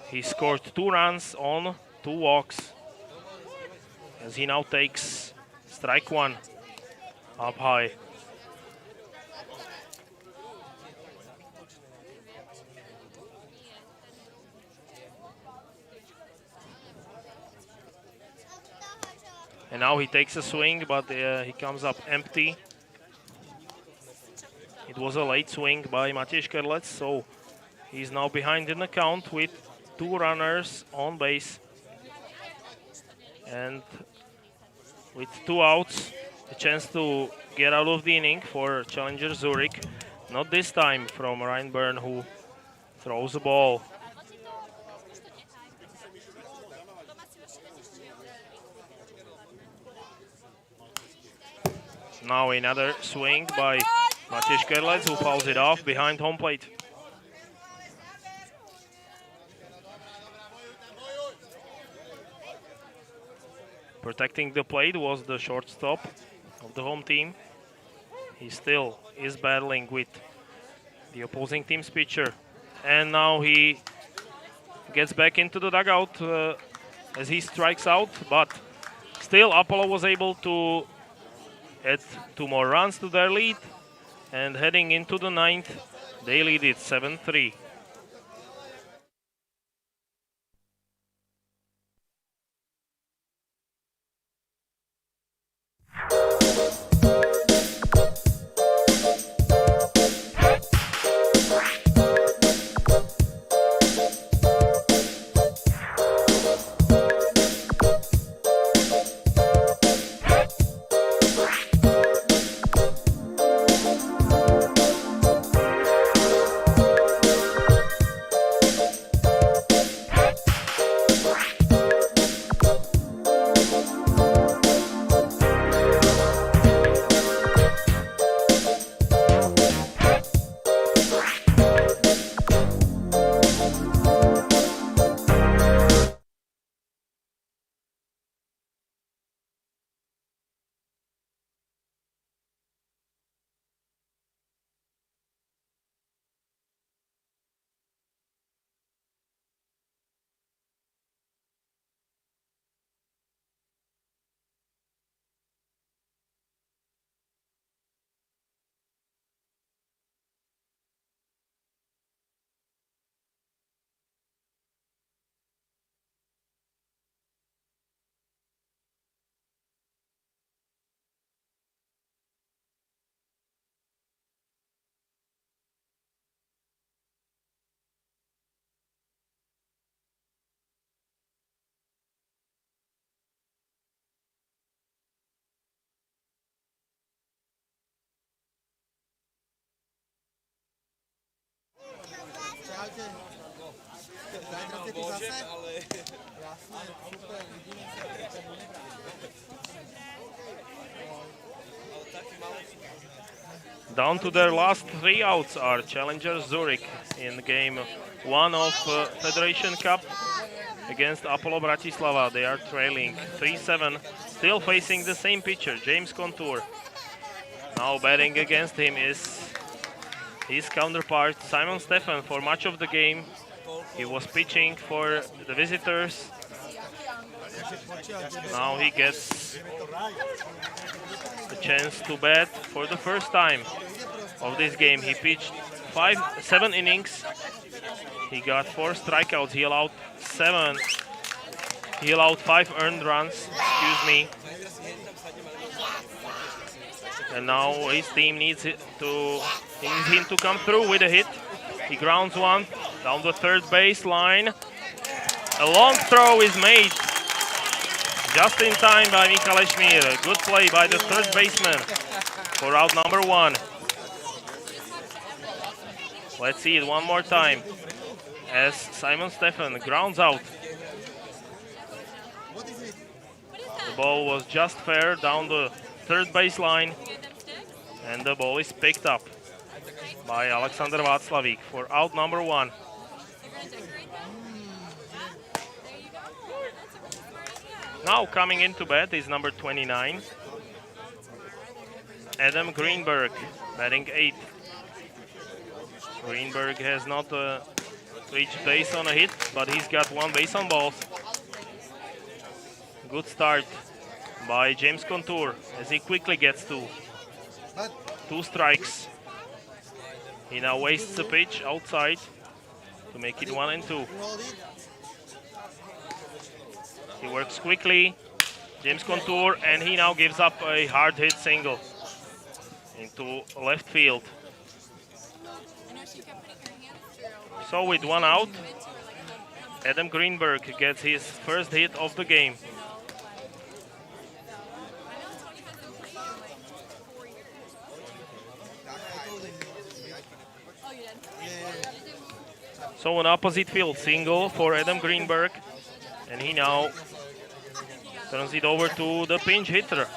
He scored 2 runs on 2 walks, as he now takes strike 1 up high. And now he takes a swing, but he comes up empty. It was a late swing by Matej Škerlec, so he's now behind in the count with 2 runners on base. And with 2 outs, a chance to get out of the inning for challenger Zurich. Not this time from Ryan Byrne, who throws the ball. Now another swing by Matej Škerlec, who fouls it off behind home plate. Protecting the plate was the shortstop of the home team. He still is battling with the opposing team's pitcher. And now he gets back into the dugout as he strikes out, but still Apollo was able to add 2 more runs to their lead, and heading into the 9th, they lead it 7-3. Down to their last 3 outs are challenger Zurich in game 1 of Federation Cup against Apollo Bratislava. They are trailing 3-7, still facing the same pitcher, James Contour. Now batting against him is his counterpart, Simon Stefan. For much of the game, he was pitching for the visitors. Now he gets the chance to bat for the first time of this game. He pitched 7 innings. He got 4 strikeouts. He allowed 5 earned runs. Excuse me. And now his team needs him to come through with a hit. He grounds one down the third base line. A long throw is made just in time by Michal Ešmír. Good play by the third baseman for out number 1. Let's see it one more time as Simon Stefan grounds out The ball was just fair down the third baseline, and the ball is picked up by Alexander Václavík for out number 1. Now coming into bat is number 29, Adam Greenberg, batting 8th. Greenberg has not reached base on a hit, but he's got 1 base on balls. Good start by James Contour as he quickly gets to 2 strikes. He now wastes the pitch outside to make it 1 and 2. He works quickly, James Contour, and he now gives up a hard hit single into left field. So with 1 out, Adam Greenberg gets his first hit of the game. So an opposite field single for Adam Greenberg, and he now turns it over to the pinch hitter.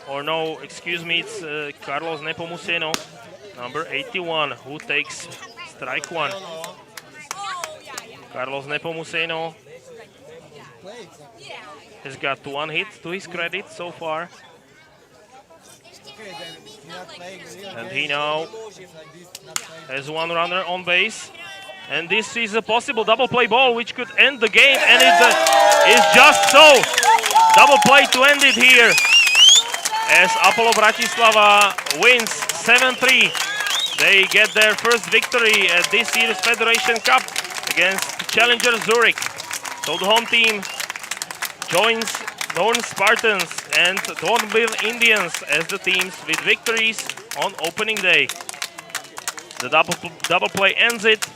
Or no, excuse me, it's Carlos Nepomuceno, number 81, who takes strike 1. Carlos Nepomuceno has got 1 hit to his credit so far. And he now has 1 runner on base. And this is a possible double play ball which could end the game, and it's just so. Double play to end it here as Apollo Bratislava wins 7-3. They get their first victory at this year's Federation Cup against challenger Zürich. So the home team joins Dorn Spartans and Dornbirn Indians as the teams with victories on opening day. The double play ends it.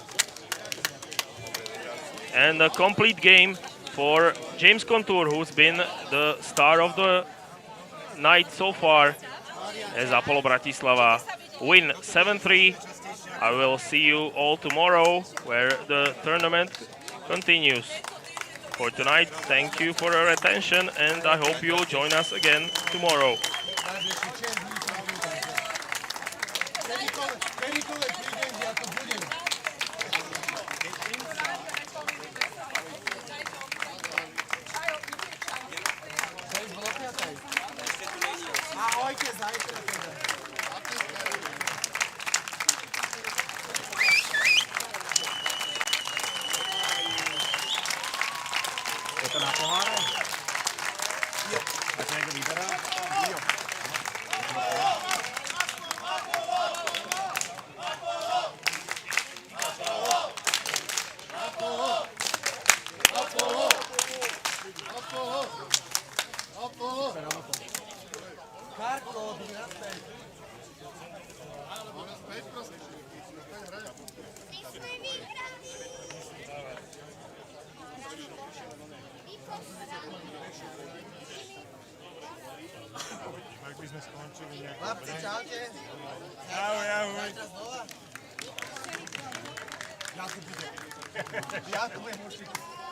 And a complete game for James Contour, who's been the star of the night so far, as Apollo Bratislava win 7-3. I will see you all tomorrow where the tournament continues. For tonight, thank you for your attention, and I hope you'll join us again tomorrow. Chlapci, čaute. Ahoj, ahoj. Ja tu budem. Ja tu budem určite.